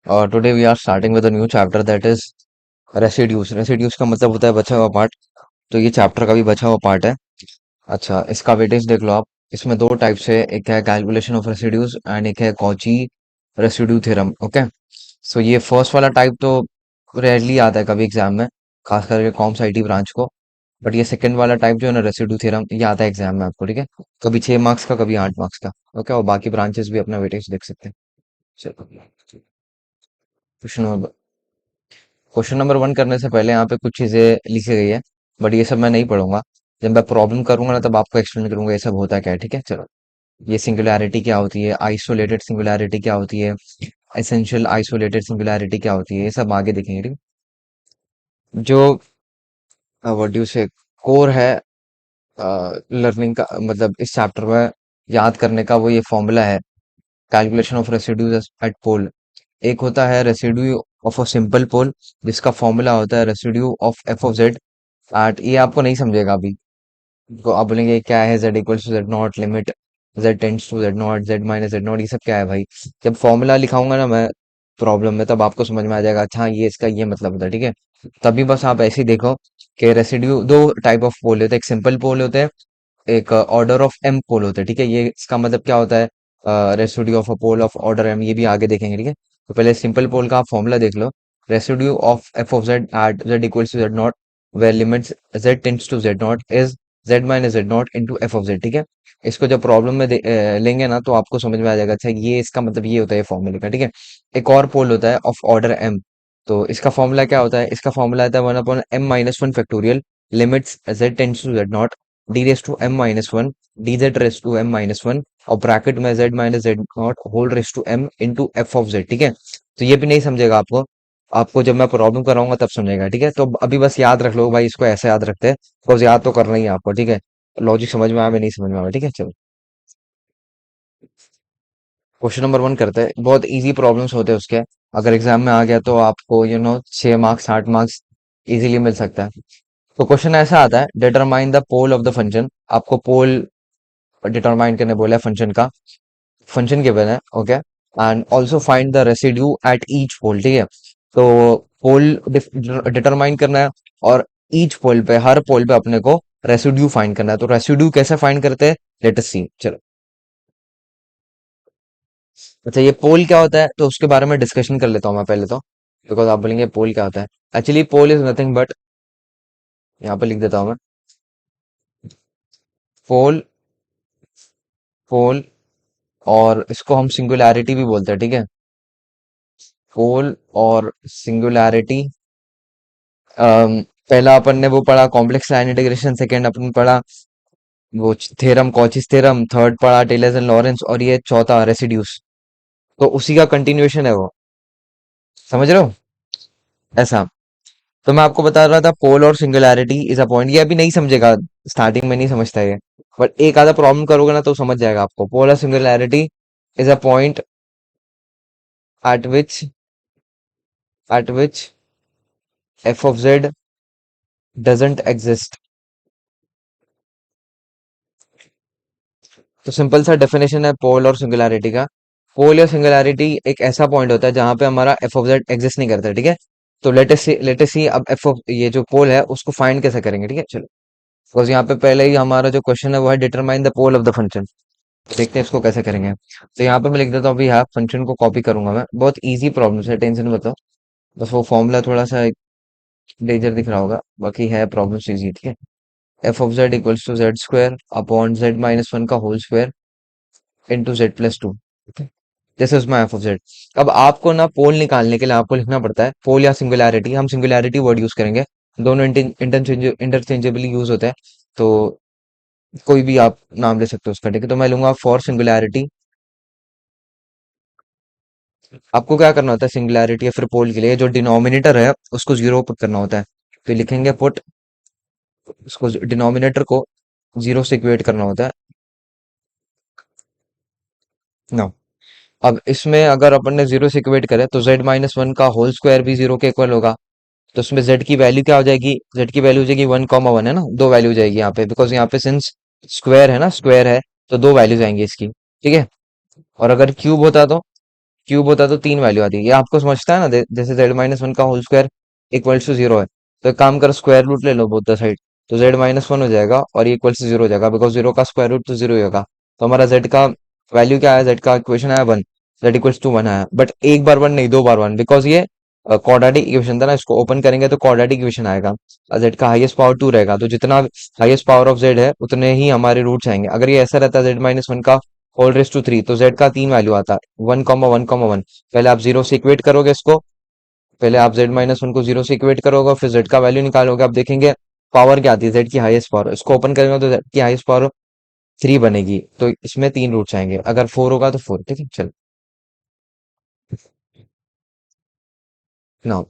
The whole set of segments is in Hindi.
Today we are starting with a new chapter that is residues. Residues का मतलब होता है बचा हुआ पार्ट। तो ये चैप्टर का भी बचा हुआ पार्ट है। अच्छा, इसका वेटेज देख लो आप। इसमें दो टाइप से, एक है कैलकुलेशन ऑफ रेसिड्यूस एंड एक है कॉची रेसिड्यू थ्योरम। ओके, सो ये फर्स्ट वाला टाइप तो रेयरली आता है कभी एग्जाम में, खास करके कॉम्स आईटी ब्रांच को। बट ये सेकंड वाला टाइप जो है ना, रेसिड्यू थ्योरम, ये आता है एग्जाम में आपको, ठीक है। कभी 6 मार्क्स का, कभी 8 मार्क्स का। ओके, और बाकी ब्रांचेस भी अपना वेटेज देख सकते हैं। चलो, क्वेश्चन क्वेश्चन नंबर 1 करने से पहले यहाँ पे कुछ चीजें लिखी गई है, बट ये सब मैं नहीं पढ़ूंगा। जब मैं प्रॉब्लम करूंगा ना, तब आपको एक्सप्लेन करूंगा ये सब होता क्या है, ठीक है। चलो, ये सिंगुलैरिटी क्या होती है, आइसोलेटेड सिंगुलैरिटी क्या होती है, एसेंशियल आइसोलेटेड सिंगुलैरिटी क्या होती है, ये सब आगे देखेंगे, ठीक है? जो व्हाट डू से कोर है लर्निंग का, मतलब इस चैप्टर में याद करने का, वो ये फॉर्मूला है calculation of residues at pole. एक होता है residue of a simple pole, जिसका फॉर्मूला होता है residue of F of Z at. ये आपको नहीं समझेगा अभी, तो आप बोलेंगे क्या है Z equals to Z not, limit Z tends to Z not, Z minus Z not, ये सब क्या है भाई। जब फॉर्मूला लिखाऊंगा ना मैं प्रॉब्लम में, तब आपको समझ में आ जाएगा, अच्छा हाँ, ये इसका ये मतलब होता है, ठीक है। तभी बस आप ऐसे ही देखो कि रेसिड्यू दो टाइप ऑफ पोल होते हैं, एक सिंपल पोल होते हैं, एक ऑर्डर ऑफ एम पोल होते हैं, ठीक है। ये इसका मतलब क्या होता है, residue of a pole of order M, ये भी आगे देखेंगे, ठीक है। तो पहले सिंपल पोल का आप फॉर्मूला देख लो। Residue of F of Z at Z equals to Z not, where limits Z tends to Z not is Z minus Z not into F of Z, ठीक है। इसको जब प्रॉब्लम में लेंगे ना, तो आपको समझ में आ जाएगा, अच्छा ये इसका मतलब ये होता है फॉर्मूले का, ठीक है। एक और पोल होता है ऑफ ऑर्डर एम। तो इसका फॉर्मूला क्या होता है, इसका फॉर्मूला आता है 1/m-1 factorial limits z tends to z not D raise to m-1 D Z raise to m-1 और ब्रैकेट में z minus Z not whole raise to m into F of Z, ठीक है। तो ये भी नहीं समझेगा आपको, आपको जब मैं प्रॉब्लम कराऊंगा तब समझेगा, ठीक है। तो अभी बस याद रख लो भाई, इसको ऐसे याद रखते हैं, बिकॉज याद तो करना ही है आपको, ठीक है। लॉजिक समझ में आया नहीं समझ में आया, ठीक है। चलो, क्वेश्चन नंबर 1 करते हैं। बहुत इजी प्रॉब्लम्स होते हैं उसके, अगर एग्जाम में आ गया तो आपको 6 मार्क्स 8 मार्क्स इजीली मिल सकता है। तो क्वेश्चन ऐसा आता है, determine the pole of the function. आपको पोल डिटरमाइन करने बोला है फंक्शन का, फंक्शन गिवन है, okay. And also find the residue at each pole, ठीक है। तो पोल डिटरमाइन करना है, और ईच पोल पे, हर पोल पे अपने को रेसिड्यू फाइंड करना है। तो रेसिड्यू कैसे फाइंड करते हैं, लेट अस सी। चलो, अच्छा ये पोल क्या होता है, तो उसके बारे में डिस्कशन कर लेता हूँ मैं पहले तो, बिकॉज आप बोलेंगे पोल क्या होता है। Actually pole is nothing but, यहाँ पे लिख देता हूँ मैं, पोल, पोल, और इसको हम सिंगुलैरिटी भी बोलते हैं, ठीक है। पोल और सिंगुलैरिटी। पहला अपन ने वो पढ़ा कॉम्प्लेक्स लाइन इंटीग्रेशन, सेकंड अपन पढ़ा वो थ्योरम, कॉचीज थ्योरम, थर्ड पढ़ा टेलर्स एंड लॉरेंस, और ये चौथा रेसिड्यूस। तो उसी का कंटिन्यूएशन है वो, समझ रहे हो, ऐसा। तो मैं आपको बता रहा था पोल और सिंगुलैरिटी इज अ पॉइंट, ये अभी नहीं समझेगा, स्टार्टिंग में नहीं समझता ये, बट एक आधा प्रॉब्लम करोगे ना तो समझ जाएगा आपको। पोल और singularity is a point eight which eight which F of Z doesn't exist. तो सिंपल सा डेफिनेशन है पोल और सिंगुलैरिटी का। पोल या सिंगुलैरिटी एक ऐसा पॉइंट होता है जहां पे हमारा एफ ऑफ जेड एग्जिस्ट नहीं करता, ठीक है। तो लेट अस सी अब एफ ऑफ ये जो पोल है उसको फाइंड कैसे करेंगे, ठीक है। चलो, बिकॉज यहाँ पे पहले ही हमारा जो क्वेश्चन है वो है determine the pole of the function. देखते हैं इसको कैसे करेंगे। तो यहाँ पे मैं लिख देता हूँ अभी, हाँ फंक्शन को कॉपी करूंगा मैं, बहुत इजी प्रॉब्लम है, टेंशन मत लो। बस वो फॉर्मूला थोड़ा सा डेंजर दिख रहा होगा, बाकी है प्रॉब्लम इजी, ठीक है। F of Z equals to Z square upon जेड-1 का होल स्क्वायर इंटू जेड+2। जैसे उसमें एफ ऑफ जेड। अब आपको ना पोल निकालने के लिए आपको लिखना पड़ता है पोल या सिंगुलैरिटी, हम सिंगुलैरिटी वर्ड यूज करेंगे, दोनों इंटरचेंजेबली यूज होता है। तो कोई भी आप नाम ले सकते हो उसका, ठीक है। तो मैं लूंगा फॉर सिंगुलैरिटी। आपको क्या करना होता है सिंगुलैरिटी या फिर पोल के लिए, जो डिनोमिनेटर है उसको जीरो पुट करना होता है। तो लिखेंगे पुट, उसको डिनोमिनेटर को जीरो से इक्वेट करना होता है ना। अब इसमें अगर अपन ने जीरो से इक्वेट करे तो जेड-1 का होल स्क्वायर भी जीरो के इक्वल होगा। तो उसमें जेड की वैल्यू क्या हो जाएगी, जेड की वैल्यू हो जाएगी 1,1 है ना, दो वैल्यू जाएगी यहाँ पे, बिकॉज यहाँ पे सिंस स्क्वायर है ना, स्क्वायर है, तो दो वैल्यूज आएंगी इसकी, ठीक है। और अगर क्यूब होता तो क्यूब होता तो तीन वैल्यू आती। ये आपको समझता है ना, जैसे z-1 का whole square equals to zero है, तो एक काम करो स्क्वायर रूट ले लो बोथ द साइड, तो z-1 हो जाएगा और ये इक्वल्स टू जीरो हो जाएगा, बिकॉज जीरो का स्क्वायर रूट तो जीरो ही होगा। तो हमारा z का वैल्यू क्या आया, z का इक्वेशन आया one, z equals to one आया, बट एक बार वन नहीं, दो बार वन, बिकॉज ये क्वाड्रेटिक इक्वेशन था ना, इसको ओपन करेंगे तो क्वाड्रेटिक इक्वेशन आएगा। z का हाईएस्ट पावर टू रहेगा, तो जितना हाईएस्ट पावर ऑफ z है उतने ही हमारे रूट्स आएंगे। अगर ये ऐसा रहता z-1 का होल रेस टू थ्री, तो z का तीन वैल्यू आता, one comma one comma one. पहले आप जीरो से इक्वेट करोगे इसको, पहले आप z-1 को जीरो से इक्वेट करोगे, फिर z का वैल्यू निकालोगे, आप देखेंगे पावर क्या आती है, z की हाईएस्ट पावर, इसको ओपन करेंगे तो z की हाईएस्ट पावर थ्री बनेगी, तो इसमें तीन रूट्स आएंगे, अगर फोर होगा तो फोर, ठीक है चलो ना।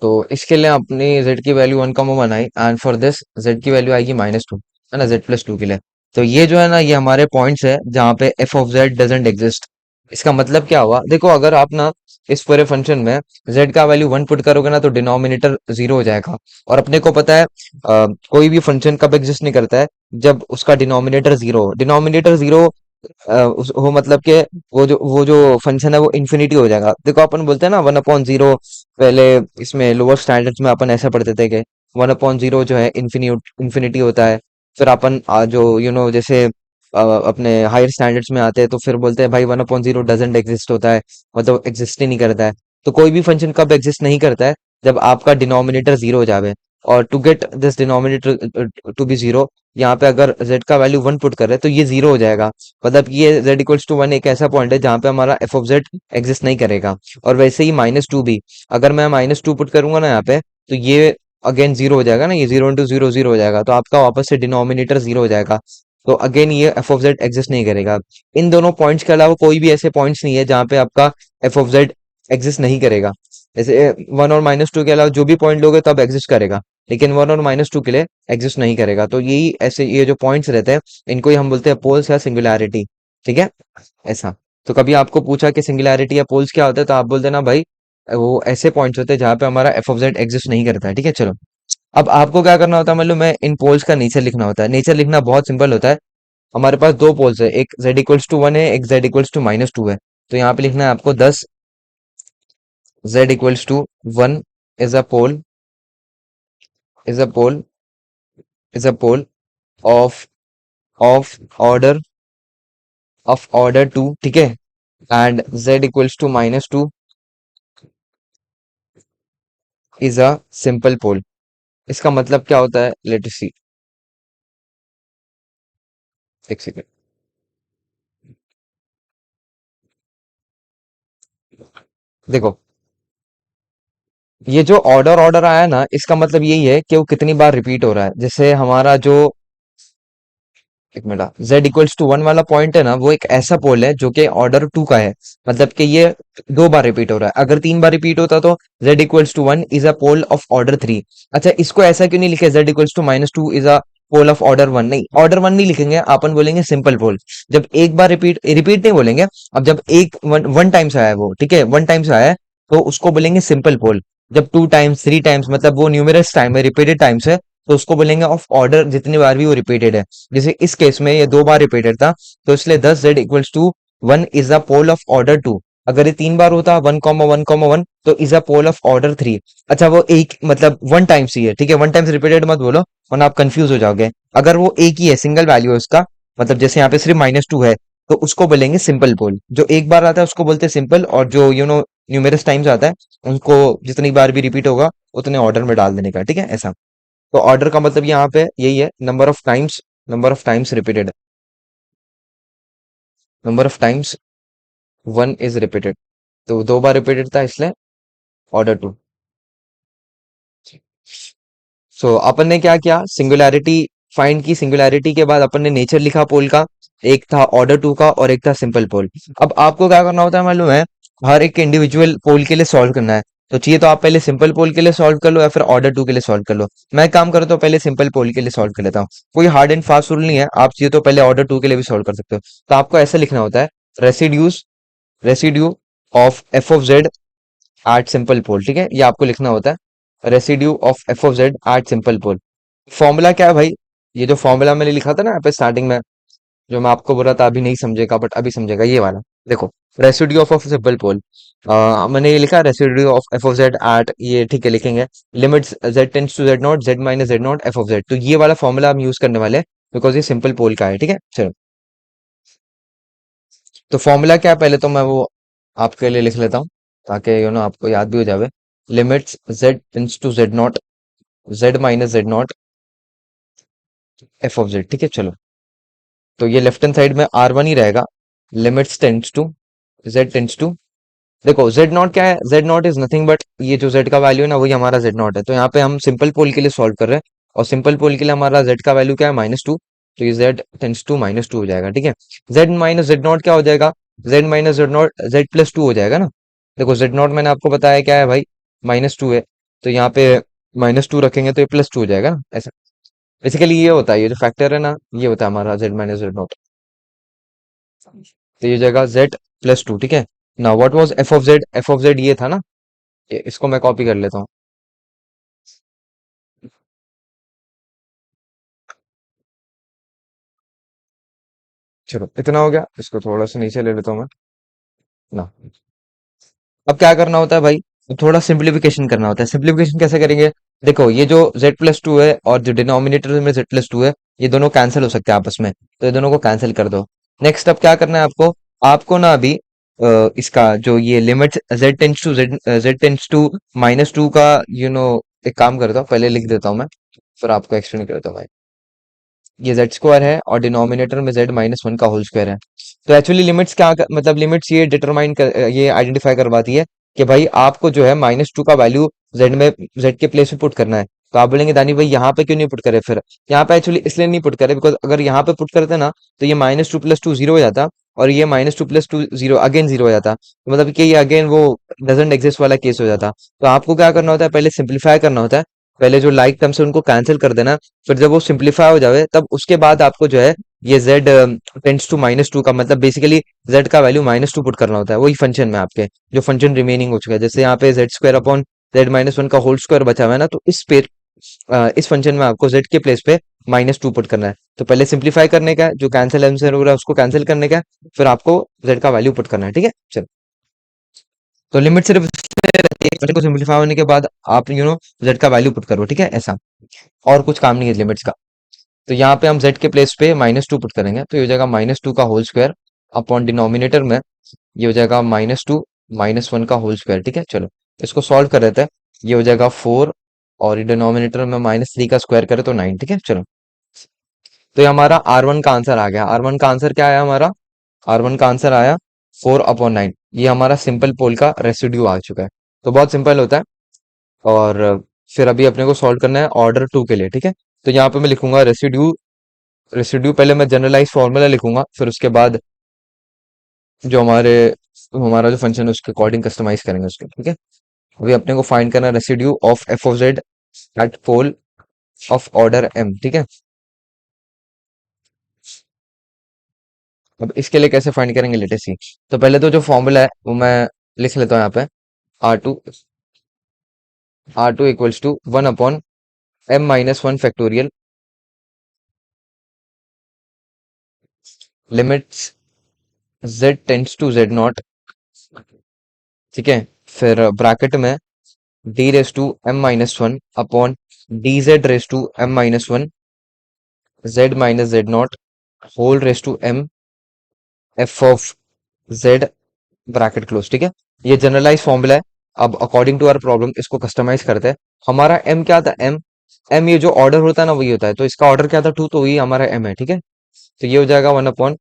तो इसके लिए अपनी z की value one comma one I, and for this z की वैल्यू आएगी -2, है ना, z+2 के लिए। तो ये जो है ना, ये हमारे पॉइंट्स है जहाँ पे f of z doesn't exist. इसका मतलब क्या हुआ, देखो अगर आप ना इस पूरे फंक्शन में z का वैल्यू वन पुट करोगे ना, तो डिनोमिनेटर जीरो हो जाएगा। और अपने को पता है कोई भी फंक्शन कब एग्जिस्ट नहीं करता है, जब उसका डिनोमिनेटर जीरो हो। डिनोमिनेटर जीरो हो मतलब कि वो जो फंक्शन है वो इन्फिनिटी हो जाएगा। देखो अपन बोलते हैं ना 1/0, पहले इसमें लोअर स्टैंडर्ड्स में अपन ऐसा पढ़ते थे कि 1/0 जो है इन्फिनिटी होता है। फिर अपन जो जैसे अपने हायर स्टैंडर्ड्स में आते हैं तो फिर बोलते हैं भाई 1/0 डजेंट एग्जिस्ट होता है, मतलब एग्जिस्ट ही नहीं करता है। तो कोई भी फंक्शन कब एग्जिस्ट नहीं करता है, जब आपका डिनोमिनेटर जीरो हो जावे। और to get this denominator to be zero, यहाँ पे अगर z का वैल्यू वन पुट कर रहे हैं तो ये जीरो हो जाएगा। मतलब कि ये z इक्वल्स टू वन एक ऐसा पॉइंट है जहाँ पे हमारा f ऑफ z एग्जिस्ट नहीं करेगा। और वैसे ही -2 भी, अगर मैं -2 पुट करूंगा ना यहाँ पे, तो ये अगेन जीरो हो जाएगा ना, ये जीरो इंटू जीरो जीरो हो जाएगा, तो आपका वापस से डिनोमिनेटर जीरो हो जाएगा। तो अगेन ये f ऑफ z एग्जिस्ट नहीं करेगा। इन दोनों पॉइंट्स के अलावा कोई भी ऐसे पॉइंट्स नहीं है जहाँ पे आपका f ऑफ z एग्जिस्ट नहीं करेगा। जैसे वन और -2 के अलावा जो भी पॉइंट लोगे तब एग्जिस्ट करेगा, लेकिन वन और -2 के लिए एग्जिस्ट नहीं करेगा। तो यही ऐसे ये जो पॉइंट्स रहते हैं, इनको ही हम बोलते हैं पोल्स या सिंगुलैरिटी, ठीक है ऐसा। तो कभी आपको पूछा कि सिंगुलैरिटी या पोल्स क्या होता है, तो आप बोल देना भाई वो ऐसे पॉइंट्स होते हैं जहां पे हमारा एफ ऑफ जेड एग्जिस्ट नहीं करता है, ठीक है चलो। अब आपको क्या करना होता है, मतलब मैं इन पोल्स का नेचर लिखना होता है। नेचर लिखना बहुत सिंपल होता है। हमारे पास दो पोल्स है, एक z इक्वल्स टू वन है, एक z इक्वल्स टू -2 है। तो यहाँ पे लिखना है आपको 10 z equals to one is a pole, is a pole, is a pole of of order order two, ठीक है। And z equals to -2 is a simple pole. इसका मतलब क्या होता है, लेट सी, एक सेकेंड। देखो ये जो ऑर्डर ऑर्डर आया ना, इसका मतलब यही है कि वो कितनी बार रिपीट हो रहा है। जैसे हमारा जो, एक minute, z equals to one वाला पॉइंट है ना, वो एक ऐसा पोल है जो कि ऑर्डर टू का है। मतलब कि ये दो बार रिपीट हो रहा है। अगर तीन बार रिपीट होता तो z equals to one is a pole of order three. अच्छा, इसको ऐसा क्यों नहीं लिखे z equals to -2 is a pole of order one? नहीं, ऑर्डर वन नहीं लिखेंगे, अपन बोलेंगे सिंपल पोल। जब एक बार रिपीट रिपीट नहीं बोलेंगे, अब जब एक वन वन टाइम्स आया है वो, ठीक है, वन टाइम्स आया है, तो उसको बोलेंगे सिंपल पोल। जब टू टाइम्स थ्री टाइम्स, मतलब वो न्यूमरस टाइम है, रिपीटेड टाइम्स है, तो उसको बोलेंगे ऑफ ऑर्डर, जितनी बार भी वो रिपीटेड है। जैसे इस केस में ये दो बार रिपीटेड था, तो इसलिए 10 z equals to one is a pole of order two. अगर ये तीन बार होता वन कॉमा वन तो is a pole of order three. अच्छा, वो एक मतलब वन टाइम्स ही है, ठीक है, वन टाइम्स रिपीटेड मत बोलो वरना आप कंफ्यूज हो जाओगे। अगर वो एक ही है, सिंगल वैल्यू है उसका, मतलब जैसे यहाँ पे सिर्फ -2 है, तो उसको बोलेंगे सिंपल पोल। जो एक बार आता है उसको बोलते हैं सिंपल, और जो न्यूमेरस टाइम्स आता है उनको जितनी बार भी रिपीट होगा उतने ऑर्डर में डाल देने का, ठीक है ऐसा। तो ऑर्डर का मतलब यहाँ पे यही है, number of times repeated, number of times one is repeated. तो दो बार रिपीटेड था इसलिए ऑर्डर टू। सो अपन ने क्या किया, सिंगुलैरिटी फाइंड की। सिंगुलैरिटी के बाद अपन ने नेचर लिखा पोल का, एक था ऑर्डर टू का और एक था सिंपल पोल। अब आपको क्या करना होता है मालूम है, हर एक इंडिविजुअल पोल के लिए सॉल्व करना है। तो चाहिए तो आप पहले सिंपल पोल के लिए सॉल्व कर लो या फिर ऑर्डर टू के लिए सॉल्व कर लो। मैं एक काम करता हूँ, पहले सिंपल पोल के लिए सॉल्व कर लेता हूँ। कोई हार्ड एंड फास्ट रूल नहीं है, आप चाहिए तो पहले ऑर्डर टू के लिए भी सॉल्व कर सकते हो। तो आपको ऐसे लिखना होता है, residues residue of F of Z at simple pole, ठीक है, ये आपको लिखना होता है, residue of F of Z at simple pole. Formula क्या है भाई, ये जो फॉर्मूला मैंने लिखा था ना यहाँ पे स्टार्टिंग में, जो मैं आपको बोला था अभी नहीं समझेगा बट अभी समझेगा, ये वाला। देखो, रेसिड्यू ऑफ सिंपल पोल, मैंने ये लिखा residue of F of Z at, ये ठीक है लिखेंगे, limits Z tends to Z not Z minus Z not F of Z, तो ये वाला फॉर्मूला हम यूज करने वाले हैं बिकॉज ये सिंपल पोल का है, ठीक है चलो। तो फॉर्मूला क्या है, पहले तो मैं वो आपके लिए लिख लेता हूँ ताकि आपको याद भी हो जावे। Limits Z tends to Z not Z minus Z not F of Z, ठीक है चलो। तो ये लेफ्ट हैंड साइड में आर वन ही रहेगा। Limits tends to Z tends to, देखो जेड नॉट क्या है, Z not is nothing but ये जो जेड का वैल्यू है ना वही हमारा जेड नॉट है, तो यहाँ पे हम सिंपल पोल के लिए सॉल्व कर रहे हैं और सिंपल पोल के लिए हमारा जेड का वैल्यू क्या है, -2, तो ये जेड टेंस टू -2 हो जाएगा, ठीक है। जेड माइनस जेड नॉट क्या हो जाएगा, Z minus Z not Z plus two हो जाएगा ना। देखो जेड नॉट मैंने आपको बताया क्या है भाई, -2 है, तो यहाँ पे -2 रखेंगे तो ये +2 हो जाएगा ना ऐसा। बेसिकली ये होता है, ये जो फैक्टर है ना ये होता है हमारा जेड माइनस जेड नॉट, तो ये हो जाएगा Z+2, ठीक है ना। What was F of Z, F of Z ये था ना, इसको मैं कॉपी कर लेता हूँ। चलो इतना हो गया, इसको थोड़ा सा नीचे ले लेता हूँ मैं ना। अब क्या करना होता है भाई, तो थोड़ा सिंप्लीफिकेशन करना होता है। सिंप्लीफिकेशन कैसे करेंगे, देखो ये जो Z+2 है और जो डिनोमिनेटर में Z+2 है, ये दोनों कैंसिल हो सकते हैं आपस में, तो ये दोनों को कैंसिल कर दो। नेक्स्ट अब क्या करना है आपको, आपको ना अभी इसका जो ये लिमिट Z टेंड्स टू -2 का, एक काम करता हूँ, पहले लिख देता हूँ मैं, फिर आपको एक्सप्लेन करता हूँ। ये जेड स्क्वायर है और डिनोमिनेटर में Z-1 का होल स्क्वायर है। तो एक्चुअली लिमिट्स क्या मतलब लिमिट्स ये डिटरमाइन ये आइडेंटिफाई करवाती है कि भाई आपको जो है -2 का वैल्यू जेड में, जेड के प्लेस में पुट करना है। तो आप बोलेंगे दानी भाई यहाँ पे क्यों नहीं पुट करे, फिर यहाँ पे एक्चुअली इसलिए नहीं पुट करे बिकॉज अगर यहाँ पे पुट करते ना तो ये -2 + 2 0 हो जाता और ये -2 + 2 0 अगेन 0 हो जाता, तो मतलब कि ये अगेन वो डजेंट एग्जिस्ट वाला केस हो जाता। तो आपको क्या करना होता है, पहले सिंप्लीफाई करना होता है, पहले जो लाइक टर्म्स है उनको कैंसिल कर देना, फिर जब वो सिंप्लीफाई हो जावे तब उसके बाद आपको जो है ये z टेंड्स टू -2 का मतलब बेसिकली z का वैल्यू -2 पुट करना होता है, वही फंक्शन में आपके जो फंक्शन रिमेनिंग हो चुका है। जैसे यहाँ पे Z² अपॉन Z-1 का होल स्क्वायर बचा हुआ है ना, तो इस फंक्शन में आपको z के प्लेस पे -2 पुट करना है। तो पहले सिंप्लीफाई करने का है, जो कैंसिल आंसर हो रहा है उसको कैंसिल करने का है, फिर आपको z का वैल्यू पुट करना है, ठीक है चलो। तो लिमिट सिर्फ फंक्शन को सिंप्लीफाई होने के बाद आप z का वैल्यू पुट करो, ठीक है ऐसा, और कुछ काम नहीं है लिमिट्स का। तो यहाँ पे हम z के प्लेस पे -2 पुट करेंगे, तो ये हो जाएगा -2 का होल स्क्वायर अपॉन डिनोमिनेटर में ये हो जाएगा -2 -1 का होल स्क्वायर, ठीक है चलो। इसको सॉल्व कर लेते हैं, ये हो जाएगा 4 और डिनोमिनेटर में -3 का स्क्वायर करे तो 9, ठीक है चलो। तो ये हमारा R1 का आंसर आ गया। R1 का आंसर क्या आया हमारा, R1 का आंसर आया 4/9, ये हमारा सिंपल पोल का रेसिड्यू आ चुका है। तो बहुत सिंपल होता है। और फिर अभी अपने को सॉल्व करना है ऑर्डर 2 के लिए, ठीक है। तो यहाँ पे मैं लिखूंगा रेसिड्यू, रेसिड्यू पहले मैं जनरलाइज फॉर्मूला लिखूंगा, फिर उसके बाद जो हमारा जो फंक्शन है उसके अकॉर्डिंग कस्टमाइज करेंगे उसके, ठीक है। अभी अपने को फाइंड करना है residue of F of Z at pole of order M, ठीक है। अब इसके लिए कैसे फाइंड करेंगे लेटेस्ट सी, तो पहले तो जो फॉर्मूला है वो मैं लिख लेता हूँ यहाँ पे। R two equals to 1/m-1 factorial limits z tends to z not, ठीक है। फिर ब्रैकेट में d⁻m-1 upon dz⁻m-1 z-z not whole raise to m f of z bracket close, ठीक है। ये जनरलाइज फॉर्मूला है। अब अकॉर्डिंग टू आवर प्रॉब्लम इसको कस्टमाइज करते हैं। हमारा m क्या था, m ये जो ऑर्डर होता है ना वही होता है, तो इसका ऑर्डर क्या था 2, तो वही हमारा m है, ठीक है। तो ये हो जाएगा 1/2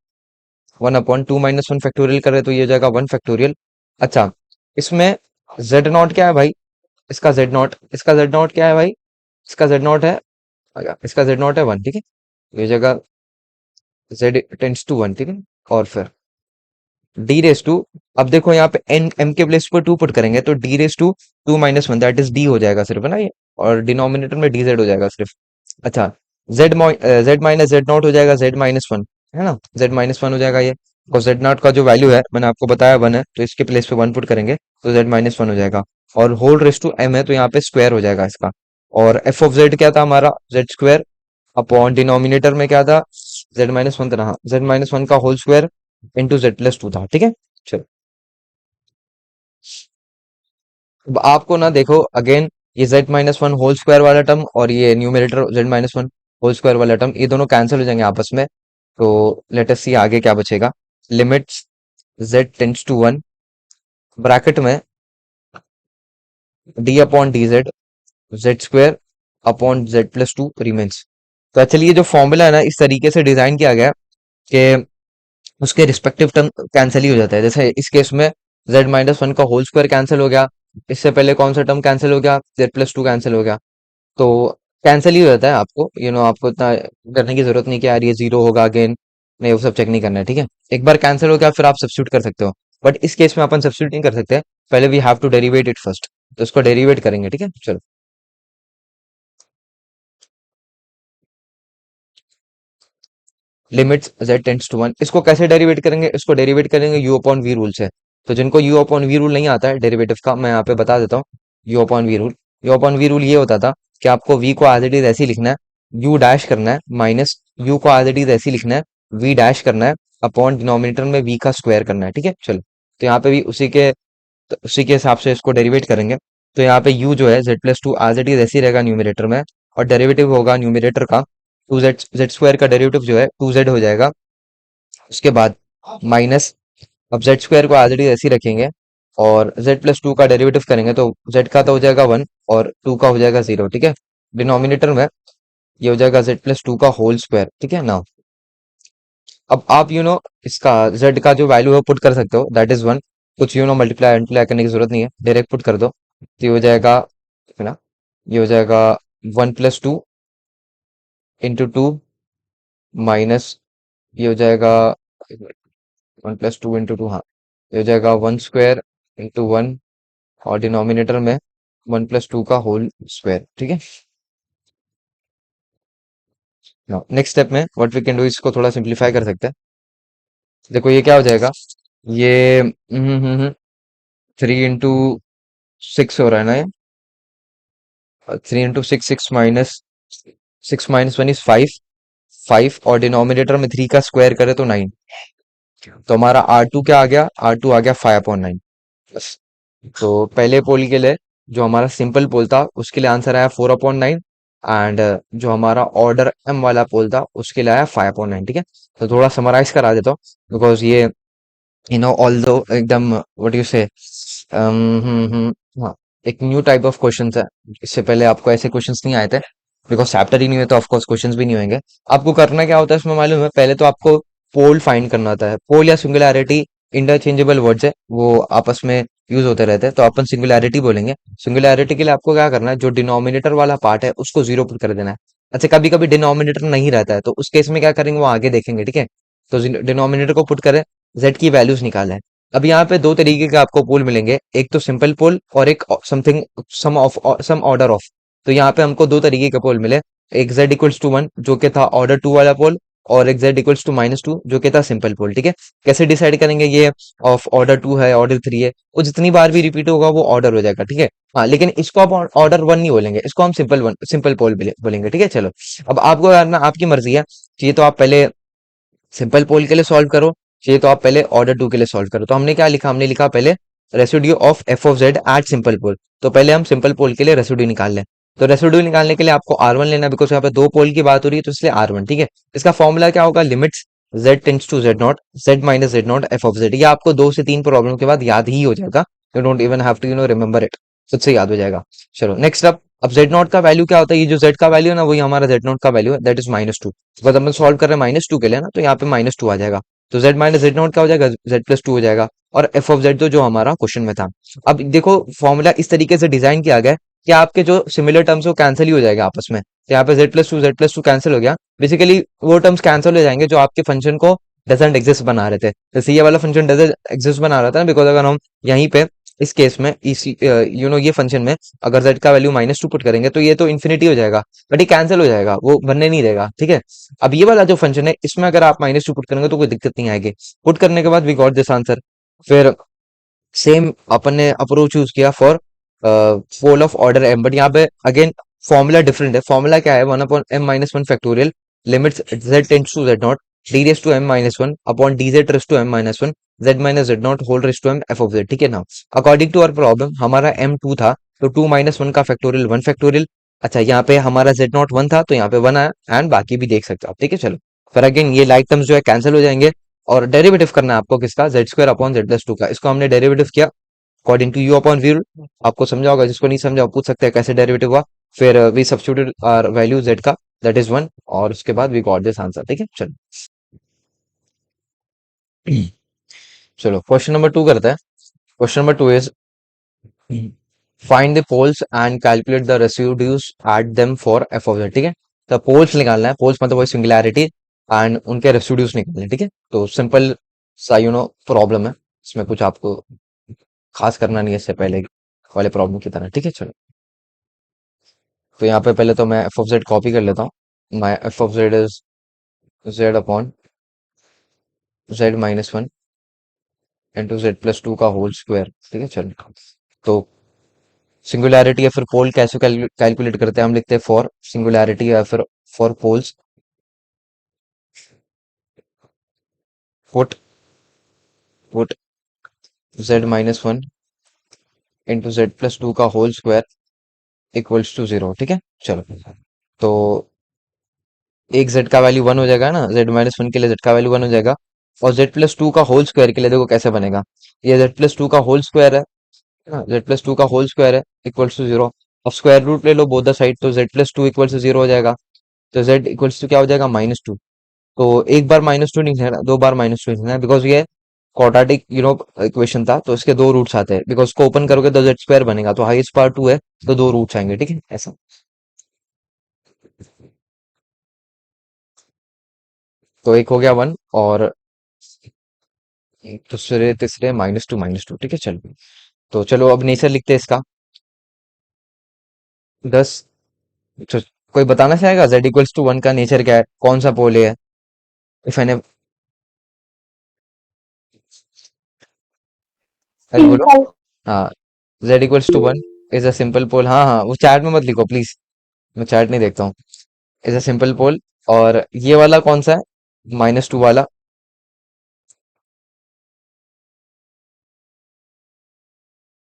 - 1 फैक्टोरियल कर रहे तो ये हो जाएगा 1 फैक्टोरियल। अच्छा, इसमें जेड नॉट क्या है भाई, इसका जेड नॉट क्या है भाई, इसका जेड नॉट है, इसका जेड नॉट है 1, ठीक है। ये जगह z टेंड्स टू 1, ठीक है। और फिर d⁻², अब देखो यहाँ पे n m के प्लेस पर 2 पुट करेंगे तो d⁻²-2 - 1 दैट इज d हो जाएगा सिर्फ, है ना ये, और डिनोमिनेटर में dz हो जाएगा सिर्फ। अच्छा, z - z नॉट हो जाएगा z-1, है ना, z-1 हो जाएगा ये। और z नॉट का जो वैल्यू है मैंने आपको बताया 1 है, तो इसके प्लेस पे 1 पुट करेंगे तो z-1 हो जाएगा। और होल रेस टू m है तो यहाँ पे स्क्वायर हो जाएगा इसका। और एफ ऑफ जेड क्या था हमारा, z² अपॉन डिनोमिनेटर में क्या था, z-1 था, हाँ z-1 का होल स्क्वायर इंटू z+2 था, ठीक है। चलो, अब आपको ना देखो अगेन, ये z minus one whole square वाला टर्म और ये numerator z minus one whole square वाला टर्म, ये दोनों कैंसिल हो जाएंगे आपस में। तो लेट अस सी आगे क्या बचेगा। Limits z tends to one, bracket में d upon D Z, Z square upon Z plus two remains. तो एक्चुअली ये जो फॉर्मूला है ना, इस तरीके से डिजाइन किया गया है कि उसके रिस्पेक्टिव टर्म कैंसिल ही हो जाता है। जैसे इस केस में z माइनस वन का होल स्क्वायर कैंसिल हो गया, इससे पहले कौन सा टर्म कैंसिल हो गया, z प्लस टू कैंसिल हो गया। तो कैंसिल ही हो जाता है, आपको आपको इतना करने की जरूरत नहीं कि यार ये जीरो होगा अगेन, नहीं वो सब चेक नहीं करना है, ठीक है। एक बार कैंसिल हो गया फिर आप सब्स्टिट्यूट कर सकते हो, बट इस केस में अपन सब्स्टिट्यूट नहीं कर सकते, पहले we have to derivate it first. तो इसको डेरिवेट करेंगे, ठीक है चलो। Limits z tends to one, इसको कैसे डेरिवेट करेंगे, इसको डेरिवेट करेंगे u अपॉन v रूल से। तो जिनको u अपॉन v रूल नहीं आता है डेरिवेटिव का, मैं यहाँ पे बता देता हूँ। u upon v rule, u upon v rule ये होता था कि आपको v को एज इट इज ऐसे ही लिखना है, u डैश करना है माइनस u को एज इट इज ऐसे ही लिखना है, v डैश करना है अपॉन डिनोमिनेटर में v का स्क्वायर करना है, ठीक है चलो। तो यहाँ पे भी उसी के हिसाब से इसको डेरिवेट करेंगे। तो यहाँ पे u जो है z plus two as it is ऐसे ही रहेगा न्यूमिनेटर में, और डेरिवेटिव होगा न्यूमिनेटर का टू जेड, जेड स्क्वायर का डेरिवेटिव जो है टू जेड हो जाएगा। उसके बाद माइनस, अब जेड स्क्वायर को एज इट इज ऐसे ही रखेंगे, और जेड प्लस टू का डेरिवेटिव करेंगे तो जेड का तो हो जाएगा वन और टू का हो जाएगा जीरो, ठीक है। डिनोमिनेटर में ये हो जाएगा जेड प्लस टू का होल स्क्वायर, ठीक है ना। अब आप इसका जेड का जो वैल्यू है पुट कर सकते हो, दैट इज वन। कुछ मल्टीप्लाई मल्टीप्लाई करने की जरूरत नहीं है, डायरेक्ट पुट कर दो। तो ये हो जाएगा, है ना, ये हो जाएगा one plus two into two minus, ये हो जाएगा one plus two into two, हाँ, ये हो जाएगा वन स्क्वायर इंटू वन, और डिनोमिनेटर में वन प्लस टू का होल स्क्वायर, ठीक है। नेक्स्ट स्टेप में व्हाट वी कैन डू, इसको थोड़ा सिंप्लीफाई कर सकते हैं। देखो ये क्या हो जाएगा, ये थ्री इंटू सिक्स हो रहा है ना, ये three into six, six minus one is five, five और डिनोमिनेटर में थ्री का स्क्वायर करे तो नाइन। तो हमारा आर टू क्या आ गया, आर टू आ गया फाइव अपॉन नाइन। बस। तो पहले पोल के लिए जो हमारा सिंपल पोल था उसके लिए आंसर आया फोर अपॉन नाइन, एंड जो हमारा ऑर्डर एम वाला पोल था उसके लिए आया फाइव अपॉन नाइन, ठीक है। तो थोड़ा समराइज करा देता हूँ, बिकॉज ये ऑल दो एकदम व्हाट यू से, हाँ, एक न्यू टाइप ऑफ क्वेश्चंस है। इससे पहले आपको ऐसे क्वेश्चंस नहीं आए थे, बिकॉज चैप्टर ही नहीं है तो ऑफकोर्स क्वेश्चंस भी नहीं होंगे। आपको करना क्या होता है इसमें मालूम है, पहले तो आपको पोल फाइंड करना होता है। पोल या सिंगुलैरिटी इंटरचेंजेबल वर्ड्स है, वो आपस में यूज होते रहते हैं, तो अपन सिंगुलैरिटी बोलेंगे। सिंगुलैरिटी के लिए आपको क्या करना है, जो डिनोमिनेटर वाला पार्ट है उसको जीरो पुट कर देना है। अच्छा, कभी कभी डिनोमिनेटर नहीं रहता है तो उस केस में क्या करेंगे वो आगे देखेंगे, ठीक है। तो डिनोमिनेटर को पुट करें, z की वैल्यूज निकालें। अब यहाँ पे दो तरीके के आपको पोल मिलेंगे, एक तो सिंपल पोल और एक समथिंग सम ऑर्डर ऑफ। तो यहाँ पे हमको दो तरीके के पोल मिले, एक z इक्वल्स टू वन जो कि था ऑर्डर टू वाला पोल, और एक z equals to minus two जो कि था सिंपल पोल, ठीक है। कैसे डिसाइड करेंगे, ये ऑफ ऑर्डर टू है ऑर्डर थ्री है, वो जितनी बार भी रिपीट होगा वो ऑर्डर हो जाएगा, ठीक है। हाँ, लेकिन इसको आप ऑर्डर वन नहीं बोलेंगे, इसको हम सिंपल पोल बोलेंगे, ठीक है चलो। अब आपको करना आपकी मर्जी है, ये तो आप पहले सिंपल पोल के लिए सॉल्व करो, चाहिए तो आप पहले ऑर्डर टू के लिए सॉल्व करो। तो हमने क्या लिखा, हमने लिखा पहले residue of F of Z at simple pole. तो पहले हम सिंपल पोल के लिए रेसिड्यू निकाल लें। तो रेसिड्यू निकालने के लिए आपको आर वन लेना, बिकॉज यहाँ पे दो पोल की बात हो रही है तो इसलिए आर वन, ठीक है। इसका फॉर्मूला क्या होगा, limits Z tends to Z not, Z minus Z not F of Z. ये आपको दो से तीन प्रॉब्लम के बाद याद ही हो जाएगा, you don't even have to remember it, खुद से याद हो जाएगा। चलो नेक्स्ट अब जेड नॉट का वैल्यू क्या होता है, ये जो जेड का वैल्यू है ना वही हमारा जेड नॉट का वैल्यू है, that is minus two. Because हम सॉल्व कर रहे हैं माइनस टू के लिए ना, तो यहाँ पे माइनस टू आ जाएगा। तो z माइनस जेड नॉट क्या हो जाएगा, z प्लस टू हो जाएगा, और एफ ऑफ जेड जो हमारा क्वेश्चन में था। अब देखो फॉर्मूला इस तरीके से डिजाइन किया गया है कि आपके जो सिमिलर टर्म्स वो कैंसिल ही हो जाएगा आपस में। तो यहाँ पे जेड प्लस टू कैंसिल हो गया, बेसिकली वो टर्म्स कैंसिल हो जाएंगे जो आपके फंक्शन को डजेंट एग्जिस्ट बना रहे थे। जैसे ये वाला फंक्शन डजेंट एग्जिस्ट बना रहा था ना, बिकॉज अगर हम यहीं पे इस केस में इसी ये फंक्शन में अगर z का वैल्यू माइनस टू पुट करेंगे तो ये तो इन्फिनिटी हो जाएगा, बट ये कैंसिल हो जाएगा, वो बनने नहीं देगा, ठीक है। अब ये वाला जो फंक्शन है इसमें अगर आप माइनस टू पुट करेंगे तो कोई दिक्कत नहीं आएगी। पुट करने के बाद वी गॉट दिस आंसर। फिर सेम अपन ने अप्रोच यूज किया for pole of order M, but यहाँ पे अगेन फॉर्मूला डिफरेंट है। फॉर्मूला क्या है, one upon M minus one factorial limits z tends to Z not, D raise to M minus one upon D Z raise to M minus one Z minus Z not whole raise to M F of Z. ठीक है ना, अकॉर्डिंग टू आवर प्रॉब्लम हमारा एम टू था, तो टू माइनस वन का फैक्टोरियल वन फैक्टोरियल। अच्छा, यहाँ पे हमारा जेड नॉट वन था, तो यहाँ पे वन आया, एंड बाकी भी देख सकते हो आप। ठीक है, चलो फिर अगेन ये लाइक टर्म्स जो है कैंसिल हो जाएंगे, और डेरिवेटिव करना है आपको किसका, Z square upon Z plus two का। इसको हमने डेरिवेटिव किया according to U upon V rule. आपको समझा होगा, जिसको नहीं समझा वो पूछ सकते हैं कैसे डेरिवेटिव हुआ। फिर we substituted our value Z का, दैट इज वन, और उसके बाद वी गॉट दिस आंसर। ठीक है, चलो चलो क्वेश्चन नंबर टू करते हैं। Question number two is find the poles and calculate the residues at them for F of Z. ठीक है, तो पोल्स निकालना है, पोल्स मतलब वही सिंगुलैरिटी, एंड उनके रेसिड्यूज निकालने हैं। ठीक है, तो सिंपल सा प्रॉब्लम है, इसमें कुछ आपको खास करना नहीं है इससे पहले वाले प्रॉब्लम की तरह। ठीक है, चलो तो यहाँ पे पहले तो मैं एफ ऑफ जेड कॉपी कर लेता हूँ। My F of Z is Z upon Z minus one into Z plus two का होल स्क्वायर। ठीक है, चलो तो सिंगुलैरिटी या फिर पोल कैसे कैलकुलेट करते हैं, हम लिखते हैं फॉर सिंगुलैरिटी या फिर for poles put put Z minus one into Z plus two का whole square equals to zero. ठीक है, चलो तो एक जेड का वैल्यू वन हो जाएगा ना, जेड माइनस वन के लिए जेड का वैल्यू वन हो जाएगा, और जेड प्लस टू का होल स्क्वायर के लिए देखो कैसे बनेगा। ये जेड प्लस टू का होल स्क्वायर है ना, जेड प्लस टू का होल स्क्वायर है इक्वल्स टू जीरो। अब स्क्वायर रूट ले लो बोथ द साइड, तो z plus two equals to zero हो जाएगा, तो जेड इक्वल्स टू क्या हो जाएगा, माइनस टू। तो एक बार माइनस टू नहीं लिखना, दो बार माइनस टू लिखना है, बिकॉज ये क्वाड्रेटिक इक्वेशन था, तो इसके दो रूट्स आते हैं, बिकॉज इसको ओपन करोगे तो जेड स्क्वायर बनेगा, तो हाईएस्ट पार्ट टू है, तो दो रूट्स आएंगे। ठीक है, ऐसा। तो एक हो गया वन, और दूसरे तीसरे माइनस टू। ठीक है, चलो तो चलो अब नेचर लिखते हैं इसका। 10। तो कोई बताना चाहेगा z इक्वल्स टू वन का नेचर क्या है, कौन सा पोल है। इफ एन बोलो। सिंपल। हाँ, z equals to one is a simple pole. हाँ हाँ, वो चैट में मत लिखो प्लीज, मैं चैट नहीं देखता हूँ। इज अ सिंपल पोल, और ये वाला कौन सा है, माइनस टू वाला।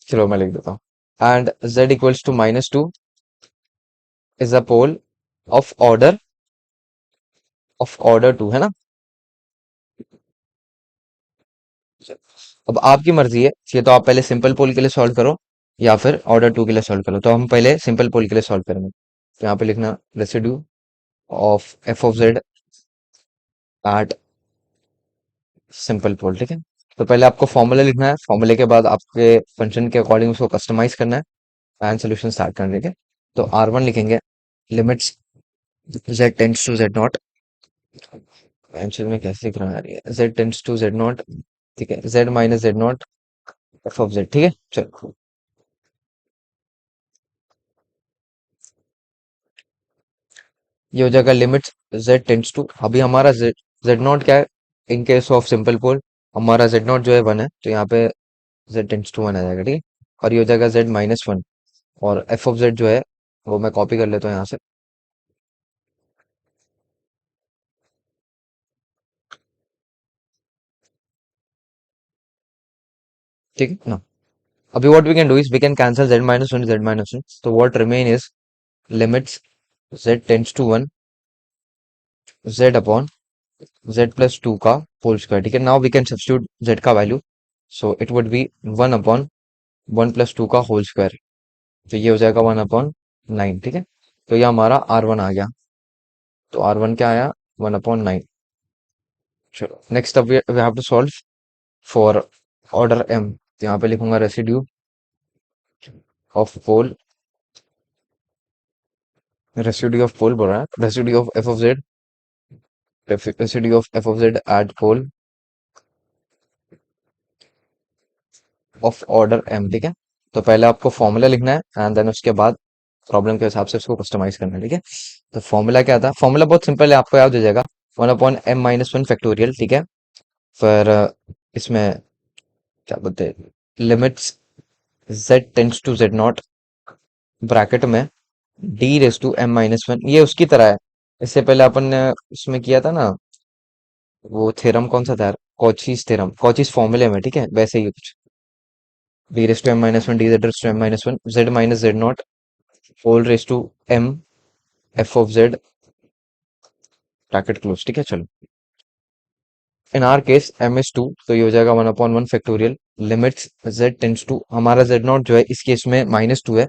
चलो मैं लिख देता हूँ, and z equals to minus two is a pole of order two, है ना। अब आपकी मर्जी है, ये तो आप पहले सिंपल पोल के लिए सॉल्व करो या फिर ऑर्डर टू के लिए सॉल्व करो। तो हम पहले सिंपल पोल के लिए सॉल्व करेंगे, तो यहाँ पे लिखना residue of F of Z at simple pole. ठीक है, तो पहले आपको फॉर्मूला लिखना है, फॉर्मूले के बाद आपके फंक्शन के अकॉर्डिंग उसको कस्टमाइज करना है, एंड सोल्यूशन स्टार्ट करना है। ठीक है, तो आर वन लिखेंगे, limits Z tends to Z naught. Answer में कैसे लिख रहा है यार ये, z tends to Z naught. ठीक है, Z minus Z not F of Z. ठीक है, चलो ये हो जाएगा लिमिट जेड टेंड्स टू, अभी हमारा जेड जेड नॉट क्या है, इन केस ऑफ सिंपल पोल हमारा जेड नॉट जो है वन है, तो यहाँ पे जेड टेंड्स टू वन आ जाएगा। ठीक है, और ये हो जाएगा जेड माइनस वन, और एफ ऑफ जेड जो है वो मैं कॉपी कर लेता हूँ यहाँ से। ठीक है ना, अभी what we can do is we can cancel z minus one, तो what remain is limits Z tends to one z upon Z plus two का होल स्क्वायर। ठीक है, now we can substitute z का value, so it would be one upon one plus two का होल स्क्वायर, तो ये हो जाएगा वन अपॉन नाइन। ठीक है, तो ये हमारा आर वन आ गया, तो आर वन क्या आया, वन अपॉन नाइन। चलो नेक्स्ट अब we have to solve for order m, तो यहाँ पे लिखूंगा residue of pole, residue of pole बोल रहा है, residue of F of z, residue of F of Z at pole of order M. ठीक है, तो पहले आपको फॉर्मूला लिखना है, एंड देन उसके बाद प्रॉब्लम के हिसाब से उसको कस्टमाइज करना है। ठीक है, तो फॉर्मूला क्या था, फॉर्मूला बहुत सिंपल है, आपको याद हो जाएगा, one upon M minus one factorial. ठीक है, फिर इसमें क्या बोलते हैं, limits Z tends to Z not bracket में d raise to M minus one, ये उसकी तरह है, इससे पहले अपन ने उसमें किया था ना, वो थ्योरम कौन सा था यार, कॉचीज थ्योरम, कॉचीज फॉर्मूले में, ठीक है, वैसे ही कुछ। D raise to M minus one d Z raise to M minus one Z minus Z not whole raise to M F of z bracket close, ठीक है चलो। In our case m is two, तो ये हो जाएगा one upon one factorial limits z tends to, हमारा जेड नॉट जो है इस केस में माइनस टू है,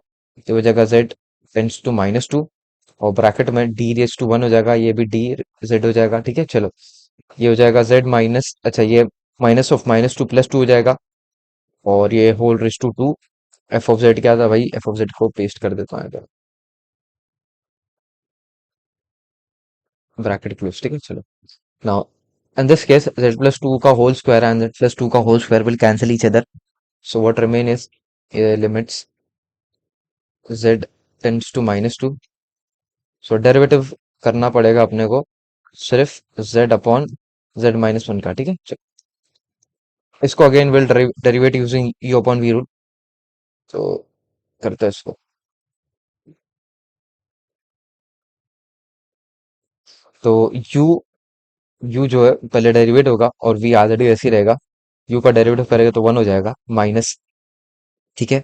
तो हो जाएगा z tends to minus two, और ब्रैकेट में डी रेस टू वन हो जाएगा, ये भी डी जेड हो जाएगा, ठीक है चलो। ये हो जाएगा जेड माइनस, अच्छा ये minus of minus two plus two हो जाएगा, और ये whole raise to two f of z क्या था भाई, एफ ऑफ जेड को पेस्ट कर देता हूँ ब्रैकेट क्लोज, ठीक है चलो। Now in this case z plus 2 का whole square and z plus 2 का whole square will cancel each other, so what remain is limits z tends to minus 2, so derivative करना पड़ेगा अपने को सिर्फ z upon z minus one का, ठीक है चलो। इसको again will derivative using u upon v rule, तो करते हैं इसको। तो u u जो है पहले डेरिवेट होगा और v ऑलरेडी ऐसे ही रहेगा, u का डेरिवेटिव करेगा तो वन हो जाएगा माइनस, ठीक है।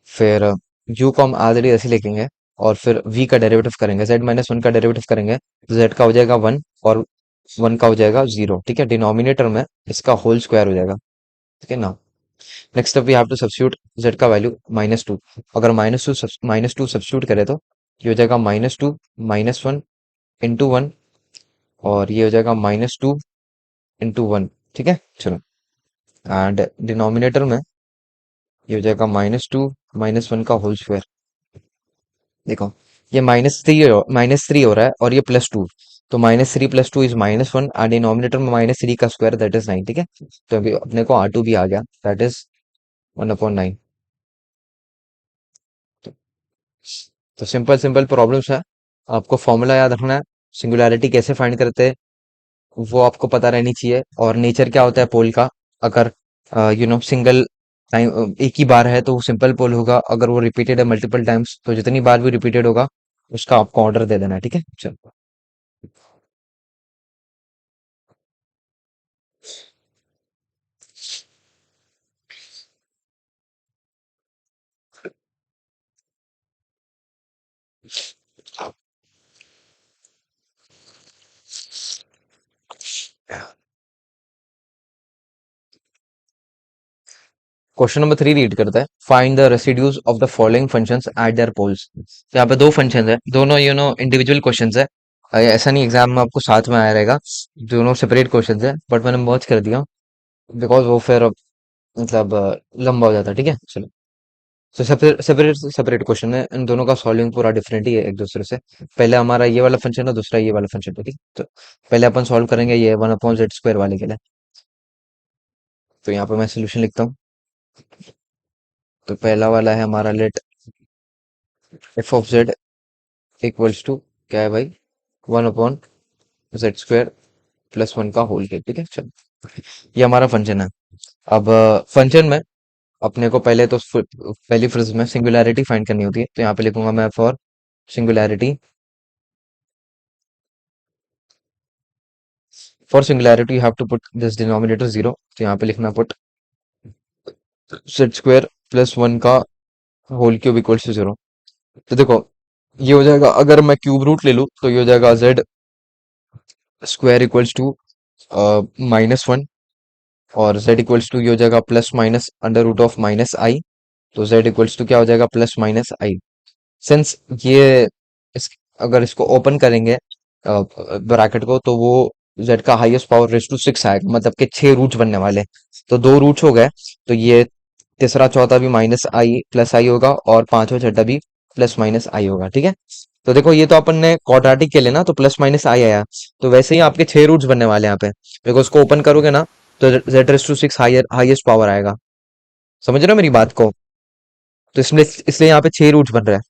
फिर u को हम ऑलरेडी ऐसे लिखेंगे, और फिर v का डेरिवेटिव करेंगे, z माइनस वन का डेरिवेटिव करेंगे, तो z का हो जाएगा वन, और वन का हो जाएगा जीरो, ठीक है। डिनोमिनेटर में इसका होल स्क्वायर हो जाएगा, ठीक है ना। Next up we have to substitute z का वैल्यू माइनस टू, अगर माइनस टू सब्स्टिट्यूट करें तो ये हो जाएगा minus two minus one into one, और ये हो जाएगा माइनस टू इंटू वन, ठीक है चलो। एंड डिनोमिनेटर में ये हो जाएगा माइनस टू माइनस वन का होल स्क्वायर, देखो ये माइनस थ्री हो रहा है और ये प्लस टू, तो minus three plus two is minus one, और डिनोमिनेटर में माइनस थ्री का स्क्वायर दैट इज नाइन, ठीक है। तो अभी अपने को आर टू भी आ गया, that is one upon nine. तो सिंपल सिंपल प्रॉब्लम्स है, आपको फॉर्मूला याद रखना है, सिंगुलैरिटी कैसे फाइंड करते हैं वो आपको पता रहनी चाहिए, और नेचर क्या होता है पोल का, अगर सिंगल टाइम एक ही बार है तो वो सिंपल पोल होगा, अगर वो रिपीटेड है मल्टीपल टाइम्स तो जितनी बार भी रिपीटेड होगा उसका आपको ऑर्डर दे देना है, ठीक है चलो। क्वेश्चन नंबर थ्री रीड करता है, find the residues of the following functions at their poles. यहाँ पे दो फंक्शंस है, दोनों इंडिविजुअल क्वेश्चंस है, ऐसा नहीं एग्जाम में आपको साथ में आया रहेगा, दोनों सेपरेट क्वेश्चंस है, बट मैंने मर्ज कर दिया बिकॉज वो फिर मतलब लंबा हो जाता है, ठीक है चलो। तो सेपरेट सेपरेट सेपरेट क्वेश्चन है, इन दोनों का सॉल्विंग पूरा डिफरेंट ही है एक दूसरे से। पहले हमारा ये वाला फंक्शन है, दूसरा ये वाला फंक्शन है, ठीक है। तो पहले अपन सॉल्व करेंगे ये वन अपॉन जेड स्क्वायर वाले के लिए, तो यहाँ पे मैं सोल्यूशन लिखता हूँ। तो पहला वाला है हमारा, let f of Z equals to क्या है भाई, one upon z square plus one का होल के, ठीक है चलो। ये हमारा फंक्शन है। अब फंक्शन में अपने को पहले तो पहली फ्रेज में सिंगुलैरिटी फाइंड करनी होती है, तो यहाँ पे लिखूंगा मैं for singularity, for singularity you have to put this denominator zero, तो यहाँ पे लिखना put z square plus one का whole cube equals to zero. तो देखो ये हो जाएगा, अगर मैं क्यूब रूट ले लूँ तो ये हो जाएगा z square equals to minus one, और z इक्वल्स टू ये हो जाएगा plus minus under root of minus i, तो z इक्वल्स टू क्या हो जाएगा प्लस माइनस आई। सिंस ये इस अगर इसको ओपन करेंगे ब्रैकेट को, तो वो z का highest power raise to six आएगा, मतलब कि छह रूट्स बनने वाले, तो दो रूट्स हो गए, तो ये तीसरा चौथा भी माइनस आई प्लस आई होगा, और पांचवा छठा भी प्लस माइनस आई होगा, ठीक है। तो देखो ये तो अपन ने क्वाड्रेटिक के लिए ना, तो प्लस माइनस आई आया, तो वैसे ही आपके छह रूट्स बनने वाले हैं यहाँ पे, देखो उसको ओपन करोगे ना तो z raise to six highest power आएगा, समझ रहे हो मेरी बात को। तो इसमें इसलिए यहाँ पे छह रूट्स बन रहा है,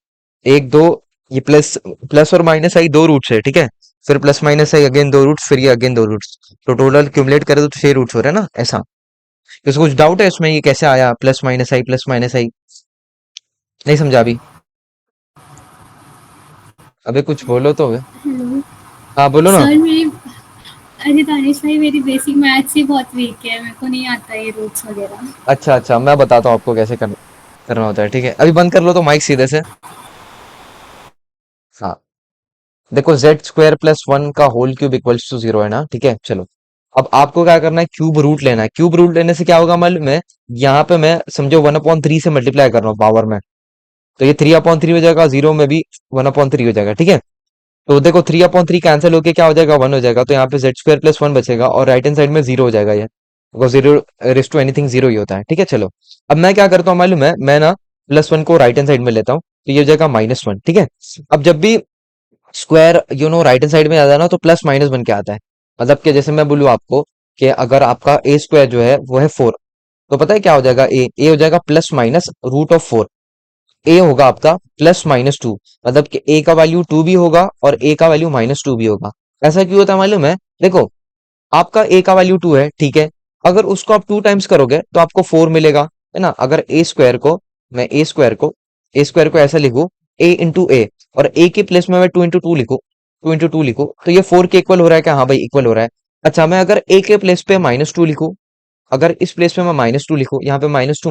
एक दो, ये प्लस प्लस और माइनस आई दो रूट्स है, ठीक है। फिर प्लस माइनस आई अगेन दो रूट्स, फिर ये अगेन दो रूट्स, तो टोटल क्यूमुलेट करे तो छह रूट्स हो रहे हैं ना ऐसा। इसको कुछ डाउट है इसमें ये कैसे आया प्लस माइनस आई, नहीं समझा अभी, अबे कुछ बोलो तो। हेलो हाँ बोलो ना। सर मेरी अरे दानिश भाई, मेरी बेसिक मैथ्स ही बहुत वीक है, मेरे को नहीं आता ये रूट्स वगैरह। अच्छा अच्छा, मैं बताता हूँ आपको कैसे करना होता है, ठीक है? अभी बंद कर लो तो माइक सीधे से। हाँ, देखो जेड स्क्वायर प्लस वन का whole cube equals to zero है ना, ठीक है? चलो, अब आपको क्या करना है, क्यूब रूट लेना है। क्यूब रूट लेने से क्या होगा मालूम है? यहाँ पे मैं समझो 1/3 से मल्टीप्लाई कर रहा हूँ पावर में, तो ये 3/3 हो जाएगा, जीरो में भी 1/3 हो जाएगा, ठीक है? तो देखो 3/3 कैंसिल होके क्या हो जाएगा, वन हो जाएगा, तो यहाँ पे जेड स्क्वायर प्लस वन बचेगा और राइट हैंड साइड में जीरो हो जाएगा ये, because zero raise to anything zero ही होता है, ठीक है? चलो, अब मैं क्या करता हूँ मालूम है, मैं ना प्लस वन को राइट हैंड साइड में लेता हूँ, तो ये हो जाएगा माइनस वन, ठीक है? अब जब भी स्क्वायर राइट हैंड साइड में आता है ना, तो प्लस माइनस बन के आता है। मतलब कि जैसे मैं बोलूँ आपको कि अगर आपका ए स्क्वायर जो है वो है फोर, तो पता है क्या हो जाएगा, ए हो जाएगा plus minus root of four. A होगा आपका प्लस माइनस टू, मतलब कि ए का वैल्यू टू भी होगा और ए का वैल्यू माइनस टू भी होगा। ऐसा क्यों होता है मालूम है? देखो, आपका ए का वैल्यू टू है, ठीक है? अगर उसको आप टू टाइम्स करोगे तो आपको फोर मिलेगा, है ना? अगर ए स्क्वायर को, मैं ए स्क्वायर को ऐसा लिखूं, ए इंटू ए, और ए के प्लेस में मैं टू इंटू टू लिखूं, तो ये फोर के इक्वल हो रहा है क्या? हाँ भाई, इक्वल हो रहा है। अच्छा, मैं अगर ए के प्लेस पे माइनस टू लिखूं, अगर इस प्लेस पे मैं माइनस टू लिखूं, यहाँ पे minus two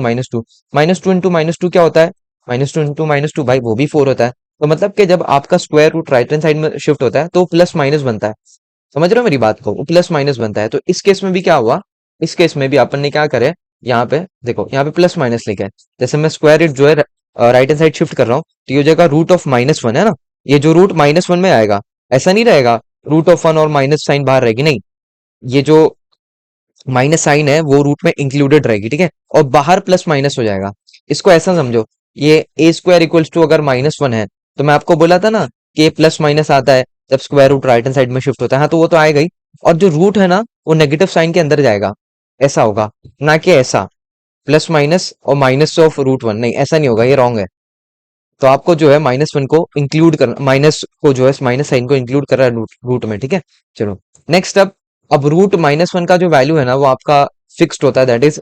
into minus two क्या होता है? माइनस टू भाई, वो भी फोर होता है। तो मतलब कि जब आपका square root right hand side में शिफ्ट होता है तो प्लस माइनस बनता है। समझ रहे हो मेरी बात को? वो प्लस माइनस बनता है। तो इस केस में भी क्या हुआ, इस केस में भी अपन ने क्या करे, यहाँ पे देखो, यहाँ पे प्लस माइनस लिखा है। जैसे मैं स्क्वायर रूट जो है राइट हैंड साइड शिफ्ट कर रहा हूँ, तो ये हो जाएगा रूट ऑफ माइनस वन, है ना? ये जो रूट माइनस वन में आएगा, ऐसा नहीं रहेगा रूट ऑफ वन और माइनस साइन बाहर रहेगी, नहीं, ये जो माइनस साइन है वो रूट में इंक्लूडेड रहेगी, ठीक है? और बाहर प्लस माइनस हो जाएगा। इसको ऐसा समझो, ये ए स्क्वायर इक्वल्स टू अगर माइनस वन है, तो मैं आपको बोला था ना कि प्लस माइनस आता है जब square root right hand side में शिफ्ट होता है, हाँ, तो वो तो आएगा ही। और जो रूट है ना, वो नेगेटिव साइन के अंदर जाएगा, ऐसा होगा, ना कि ऐसा प्लस माइनस और माइनस ऑफ रूट वन, नहीं, ऐसा नहीं होगा, ये रॉन्ग है। तो आपको जो है माइनस वन को इंक्लूड करना, माइनस को जो है माइनस साइन को इंक्लूड कर रहा है रूट रूट में, ठीक है? चलो, नेक्स्ट अब रूट माइनस वन का जो वैल्यू है ना, वो आपका फिक्स्ड होता है, दैट इज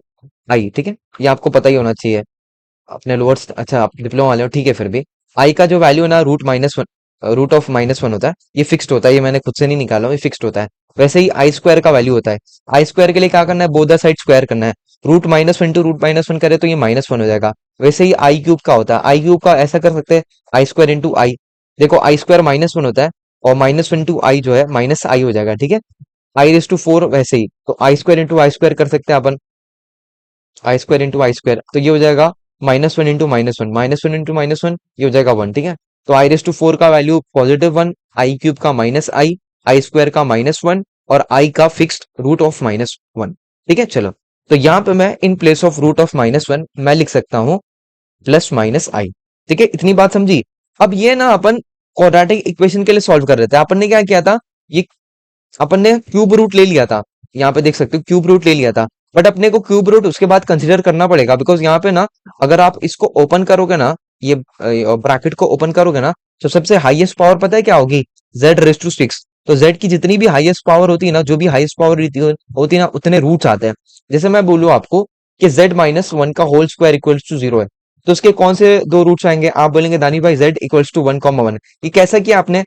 आई, ठीक है? ये आपको पता ही होना चाहिए, अपने लोअर्स, अच्छा आप डिप्लोमा वाले हो, ठीक है? फिर भी आई का जो वैल्यू है ना, रूट ऑफ माइनस वन होता है, ये फिक्स्ड होता है, ये मैंने खुद से नहीं निकाला, ये फिक्स्ड होता है। वैसे ही आई स्क्वायर का वैल्यू होता है। आई स्क्वायर के लिए क्या करना है, बोथ द साइड स्क्वायर करना है। Root minus one to root minus one करे तो ये माइनस वन हो जाएगा। वैसे ही आई क्यूब का होता है, आई क्यूब का ऐसा कर सकते हैं, आई स्क्वायर इंटू आई। देखो, आई स्क्वायर माइनस वन होता है, और माइनस वन टू आई जो है माइनस आई हो जाएगा, ठीक है? आई रेस टू फोर, वैसे ही तो i square into i square कर सकते हैं अपन, i square into i square, तो ये हो जाएगा minus one into minus one, minus one into minus one, ये हो जाएगा वन, ठीक है? तो आई रेस टू फोर का value positive one, i cube का माइनस आई स्क्वायर का माइनस वन, और आई का fixed root of minus one, ठीक है? चलो, तो यहाँ पे मैं in place of root of minus one मैं लिख सकता हूँ प्लस माइनस आई, ठीक है? इतनी बात समझी? अब ये ना अपन क्वाड्रेटिक इक्वेशन के लिए सॉल्व कर रहे थे, अपन ने क्या किया था, ये अपन ने क्यूब रूट ले लिया था, यहाँ पे देख सकते हो क्यूब रूट ले लिया था। बट अपने को क्यूब रूट उसके बाद कंसिडर करना पड़ेगा, बिकॉज यहाँ पे ना, अगर आप इसको ओपन करोगे ना, ये ब्रैकेट को ओपन करोगे ना, तो सबसे हाईएस्ट पावर पता है क्या होगी? Z raise to six. तो जेड की जितनी भी हाईएस्ट पावर होती है ना, जो भी हाईएस्ट पावर होती है ना, उतने रूट्स आते हैं। जैसे मैं बोलूँ आपको कि जेड माइनस वन का whole square equals to zero है, तो उसके कौन से दो रूट्स आएंगे? आप बोलेंगे दानी भाई z equals to one comma one. ये कैसा किया आपने?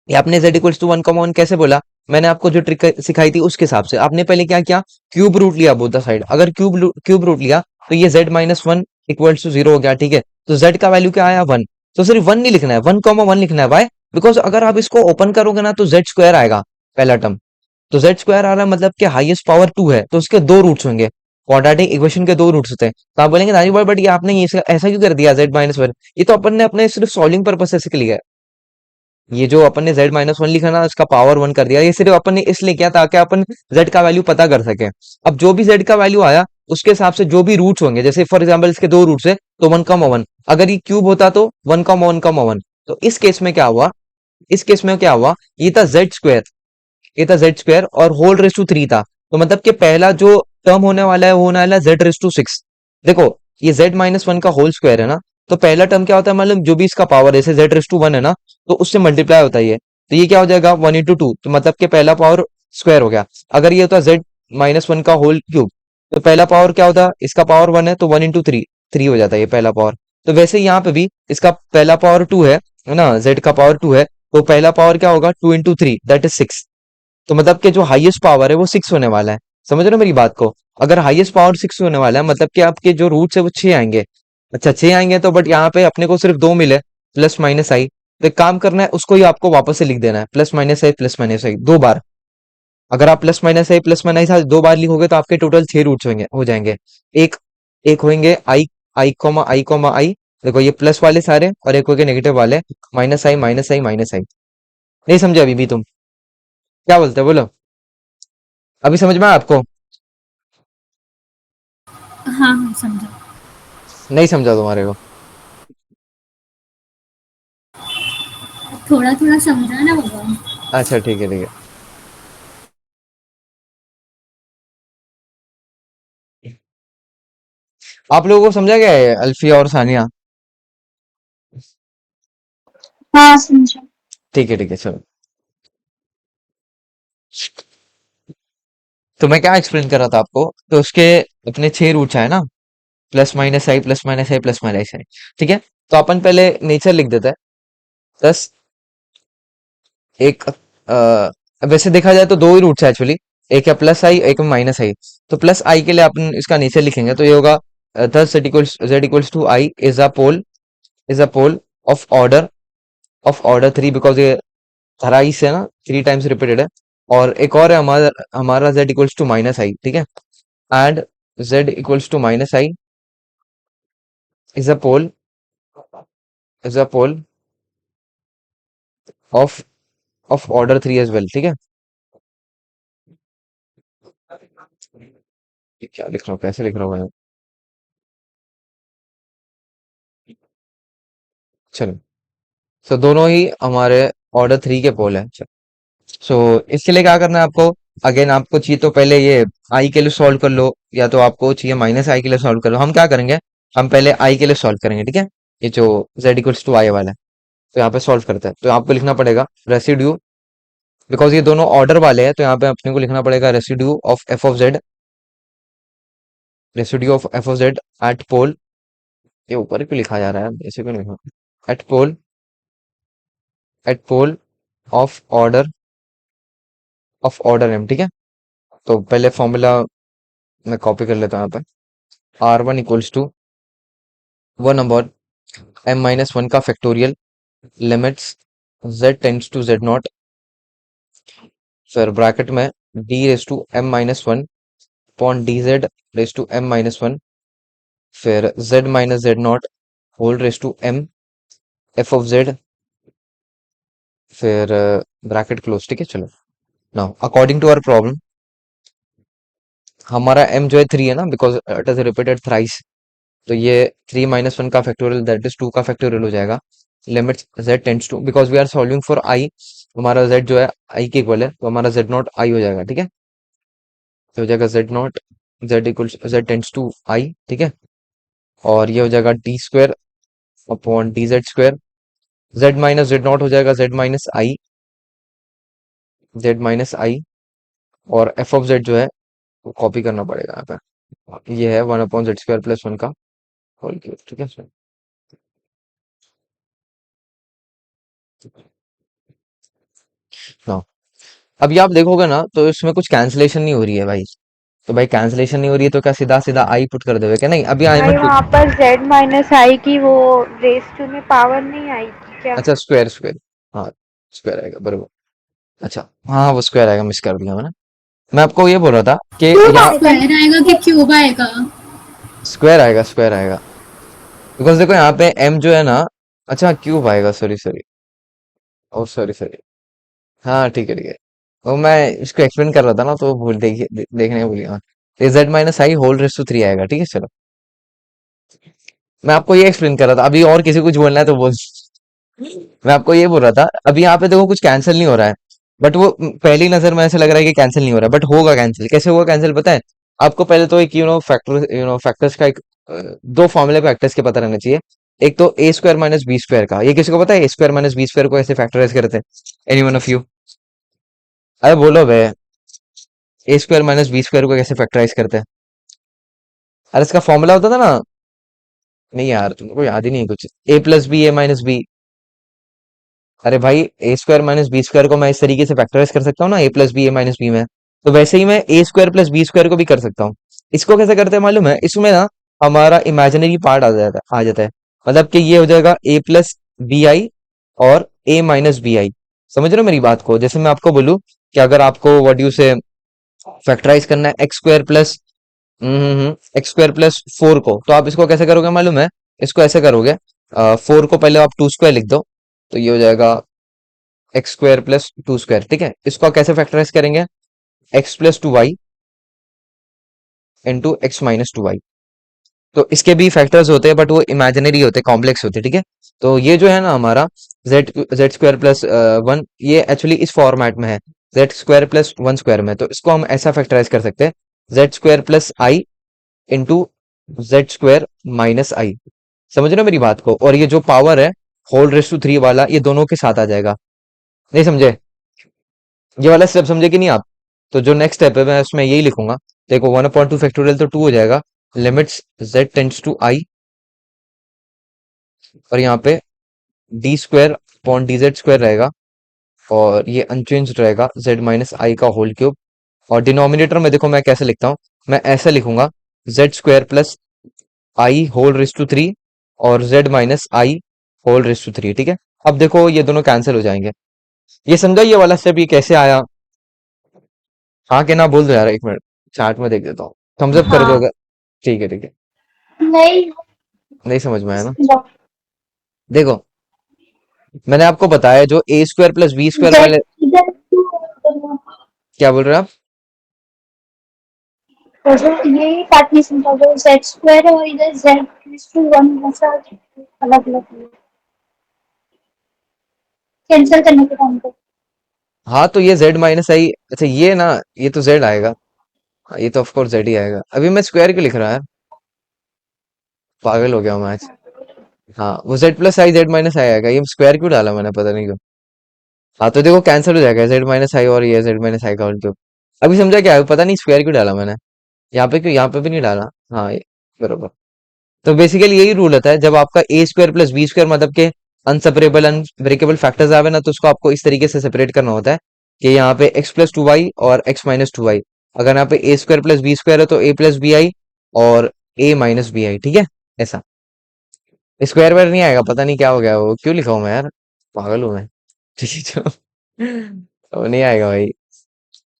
ये आपने z equals to one comma one कैसे बोला? मैंने आपको जो ट्रिक सिखाई थी उसके हिसाब से आपने पहले क्या किया, क्यूब रूट लिया बोथ द साइड। अगर क्यूब रूट लिया तो ये z minus one equals to zero हो गया, ठीक है? तो z का वैल्यू क्या आया, वन। तो सिर्फ वन नहीं लिखना है, वन कॉमा वन लिखना है। वाई? बिकॉज अगर आप इसको ओपन करोगे ना, तो z स्क्वायर आएगा पहला टर्म। तो z स्क्वायर आ रहा है, मतलब कि हाईएस्ट पावर टू है, तो उसके दो रूट्स होंगे। क्वाड्रेटिक इक्वेशन के दो रूट्स होते हैं। तो आप बोलेंगे दानी भाई, बट ये आपने ये ऐसा क्यों कर दिया z माइनस वन? ये तो अपन ने अपने सिर्फ सॉल्विंग पर्पज से लिया है। ये जो अपन ने z माइनस वन लिखा ना, इसका पावर वन कर दिया, ये सिर्फ अपन ने इसलिए किया ताकि अपन z का वैल्यू पता कर सके। अब जो भी z का वैल्यू आया, उसके हिसाब से जो भी रूट्स होंगे, जैसे फॉर एग्जांपल इसके दो रूट्स है, तो वन कॉमा वन। अगर ये क्यूब होता तो वन कॉमा वन। तो इस केस में क्या हुआ, इस केस में क्या हुआ, ये था जेड स्क्वायर, ये था जेड स्क्वायर और होल रेस टू थ्री था। तो मतलब कि पहला जो टर्म होने वाला है वो होने वाला है जेड रेस टू सिक्स। देखो, ये जेड माइनस वन का होल स्क्वायर है ना, तो पहला टर्म क्या होता है, मतलब जो भी इसका पावर है, जैसे जेड रेस टू वन है ना, तो उससे मल्टीप्लाई होता है ये। तो ये क्या हो जाएगा, वन इंटू टू, तो मतलब कि पहला पावर स्क्वायर हो गया। अगर ये होता जेड माइनस वन का होल क्यूब, तो पहला पावर क्या होता, इसका पावर वन है, तो वन इंटू थ्री, थ्री हो जाता है ये पहला पावर। तो वैसे ही यहाँ पे भी इसका पहला पावर टू है ना, जेड का पावर टू है, तो पहला पावर क्या होगा, two into three, that is six, तो मतलब कि जो हाईएस्ट पावर है वो 6 होने वाला है। समझ रहे हो मेरी बात को? अगर हाईएस्ट पावर 6 होने वाला है मतलब कि आपके जो रूट्स है वो 6 आएंगे। अच्छा 6 आएंगे तो बट यहाँ पे अपने को सिर्फ 2 मिले, प्लस माइनस आई। तो एक काम करना है, उसको ही आपको वापस से लिख देना है, प्लस माइनस आई 2 बार। अगर आप प्लस माइनस आई 2 बार लिखोगे तो आपके टोटल 6 रूट्स होंगे, हो जाएंगे। एक एक होंगे आई, आई कॉमा आई। देखो ये प्लस वाले सारे, और एक हो गए नेगेटिव वाले, माइनस आई माइनस आई माइनस आई। नहीं समझे अभी भी तुम? क्या बोलते हो बोलो? अभी समझ में आया आपको? हाँ हाँ समझा। नहीं समझा तुम्हारे को? थोड़ा थोड़ा समझा ना बाबा। अच्छा ठीक है ठीक है। आप लोगों को समझा गया है अल्फिया और सानिया? हाँ समझा। ठीक है चलो। तो मैं क्या एक्सप्लेन कर रहा था आपको, तो उसके अपने 6 रूट्स आए ना, plus minus I plus minus I plus minus i. ठीक है, तो अपन पहले नेचर लिख देते हैं। प्लस एक वैसे देखा जाए तो दो ही रूट्स है एक्चुअली, एक है प्लस आई एक है माइनस आई। तो प्लस आई के लिए अपन इसका नेचर लिखेंगे तो ये होगा thus z equals to i is a pole of order 3, because ये थराइस है ना, 3 टाइम्स रिपीटेड है। और एक और है हमारा हमारा z equals to minus i, ठीक है। And z equals to minus i is a pole is a pole of order 3 as well, ठीक है। ये क्या लिख रहा हूँ, कैसे लिख रहा हूँ मैं? चलो, सो दोनों ही हमारे ऑर्डर 3 के पोल है। सो इसके लिए क्या करना है आपको? अगेन आपको चाहिए तो पहले ये आई के लिए सॉल्व कर लो, या तो आपको चाहिए माइनस आई के लिए सॉल्व कर लो। हम क्या करेंगे, हम पहले आई के लिए सॉल्व करेंगे, ठीक है। ये जो z इक्वल्स टू आई वाला है, तो यहाँ पे सॉल्व करते हैं। तो आपको लिखना पड़ेगा रेसिड्यू, बिकॉज ये दोनों ऑर्डर वाले हैं तो यहाँ पे अपने को लिखना पड़ेगा residue of F of Z at pole. ये ऊपर क्यों लिखा जा रहा है, ऐसे क्यों लिखा? At pole of order M, ठीक है। तो पहले फॉर्मूला मैं कॉपी कर लेता हूँ यहाँ पे। R1 = 1 m-1 का factorial, limits z tends to z naught, फिर ब्रैकेट में d⁻m-1 upon dz raise to m-1, फिर z-z0 whole raise to m f of z, फिर ब्रैकेट क्लोज, ठीक है। चलो, now according to our problem, हमारा m जो है 3 है ना, because it is repeated thrice. तो ये 3-1 का फैक्टोरियल दैट इज 2 का फैक्टोरियल हो जाएगा। Limits z tends to, because we are solving for i, हमारा z जो है i के इक्वल है, तो हमारा z0 i हो जाएगा, ठीक है। तो हो जाएगा z0 z tends to i, ठीक है। और ये हो जाएगा d² अपॉन dz², z-z0 हो जाएगा z-i, और f ऑफ z जो है वो कॉपी करना पड़ेगा यहाँ पे। ये है 1/z² प्लस 1 का होल क्यूब, ठीक है। हाँ, अभी आप देखोगे ना तो इसमें कुछ कैंसलेशन नहीं हो रही है भाई। तो भाई कैंसलेशन नहीं हो रही है तो क्या सीधा सीधा आई पुट कर दोगे क्या? नहीं, अभी आई भाई मत पुट। वहाँ पर z माइनस आई की वो रेस टू में पावर नहीं आई थी क्या? अच्छा स्क्वायर स्क्वायर, हाँ स्क्वायर आएगा बरोबर। अच्छा हाँ, वो स्क्वायर आएगा, मिस कर दिया मैंने। मैं आपको ये बोल रहा था कि क्यूब यहाँ आएगा स्क्वायर आएगा कि क्यूब आएगा? स्क्वायर आएगा, बिकॉज देखो यहाँ पे m जो है ना, अच्छा क्यूब आएगा, सॉरी सॉरी, ओ सॉरी सॉरी। हाँ ठीक है। वो मैं इसको एक्सप्लेन कर रहा था ना तो भूल देखने भूल गया। z-i होल रेस टू 3 आएगा, ठीक है। चलो, मैं आपको ये एक्सप्लेन कर रहा था, अभी और किसी को कुछ बोलना है तो बोल। मैं आपको ये बोल रहा था, अभी यहाँ पे देखो कुछ कैंसिल नहीं हो रहा है, बट वो पहली नजर में ऐसा लग रहा है कि कैंसिल नहीं हो रहा है, बट होगा कैंसिल। कैसे होगा कैंसिल पता है आपको? पहले तो एक फैक्टर्स का एक दो फॉर्मूले फैक्टर्स के पता रहना चाहिए। एक तो a² - b² का, ये किसी को पता है a² - b² को ऐसे फैक्टराइज करते हैं? Any one of you? अरे बोलो बे, a² - b² को कैसे फैक्टराइज करते हैं? अरे इसका फॉर्मूला होता था ना। नहीं यार, तुमको याद ही नहीं है कुछ। a + b a - b, अरे भाई ए स्क्वायर माइनस बी स्क्वायर को मैं इस तरीके से फैक्टराइज कर सकता हूँ ना, ए प्लस बी ए माइनस बी में। तो वैसे ही मैं ए स्क्वायर प्लस बी स्क्वायर को भी कर सकता हूँ। इसको कैसे करते हैं मालूम है? इसमें ना हमारा इमेजिनरी पार्ट आ जाता है। मतलब कि ये हो जाएगा ए प्लस बी आई और ए माइनस बी आई। समझ रहे हो मेरी बात को? जैसे मैं आपको बोलूँ कि अगर आपको व्हाट यू से फैक्टराइज करना है एक्स स्क्वायर प्लस 4 को, तो आप इसको कैसे करोगे मालूम है? इसको ऐसे करोगे, 4 को पहले आप 2 स्क्वायर लिख दो, तो ये हो जाएगा एक्स स्क्वायर प्लस 2 स्क्वायर। ठीक है, इसको आप कैसे फैक्टराइज करेंगे? X plus 2 y into x minus 2 y. तो इसके भी फैक्टर्स होते हैं बट वो इमेजिनरी होते हैं, कॉम्प्लेक्स होते हैं। ठीक है, तो ये जो है ना हमारा जेड जेड स्क्वायर प्लस 1, ये एक्चुअली इस फॉर्मेट में है, जेड स्क्वायर प्लस 1 स्क्वायर में। तो इसको हम ऐसा फैक्टराइज कर सकते हैं, जेड स्क्वायर प्लस आई इंटू जेड स्क्वायर माइनस आई। समझ रहे हो मेरी बात को? और ये जो पावर है होल रेस टू 3 वाला, ये दोनों के साथ आ जाएगा। नहीं समझे? ये वाला स्टेप समझे कि नहीं आप? तो जो नेक्स्ट स्टेप है मैं उसमें यही लिखूंगा। देखो 1/2 फैक्टोरियल तो 2 हो जाएगा, limits z tends to i, और यहाँ पे d square upon D z square रहेगा, और ये अनचेंज रहेगा z माइनस आई का होल क्यूब। और डिनोमिनेटर में देखो मैं कैसे लिखता हूँ, मैं ऐसे लिखूंगा z square plus i whole raise to 3 और z minus i whole raise to 3। ठीक है, अब देखो ये दोनों कैंसिल हो जाएंगे। ये समझा ये वाला स्टेप, ये कैसे आया? हाँ कि ना बोल दो यार, एक मिनट चार्ट में देख देता हूँ, थम्स अप कर दो हाँ। अगर। ठीक है ठीक है। नहीं। नहीं समझ में आया ना? देखो मैंने आपको बताया जो a square plus b square z वाले। इधर क्या बोल रहे हैं आप? यही पार्ट नहीं समझा, वो जेड स्क्वायर है और इधर जेड टू वन ऐसा अलग अलग कैंसिल करने के टाइम पे। हाँ तो ये z माइनस आई, अच्छा ये ना, ये तो z आएगा। हाँ, ये तो ऑफ कोर्स z ही आएगा। अभी मैं स्क्वायर क्यों लिख रहा है? पागल हो गया हूँ मैं आज। हाँ वो z प्लस आई z माइनस आई आएगा, ये स्क्वायर क्यों डाला मैंने, पता नहीं क्यों। हाँ तो देखो कैंसिल हो जाएगा z माइनस आई और ये z माइनस आई का होल क्यूब। अभी समझा क्या है? पता नहीं स्क्वायर क्यों डाला मैंने यहाँ पे, क्यों यहाँ पे भी नहीं डाला। हाँ बरोबर। तो बेसिकली यही रूल होता है, जब आपका ए स्क्वायर प्लस बी स्क्वायर मतलब के अनसेपरेबल अनब्रेकेबल फैक्टर्स आवे ना, तो उसको आपको इस तरीके से सेपरेट करना होता है कि यहाँ पे एक्स प्लस 2 वाई और एक्स माइनस 2 वाई। अगर यहाँ पे ए स्क्वायर प्लस बी स्क्वायर है तो ए प्लस बी आई और ए माइनस बी आई। ठीक है, ऐसा। स्क्वायर वायर नहीं आएगा, पता नहीं क्या हो गया, वो क्यों लिखा हूँ मैं यार, पागल हूँ मैं। ठीक है चलो, वो नहीं आएगा भाई।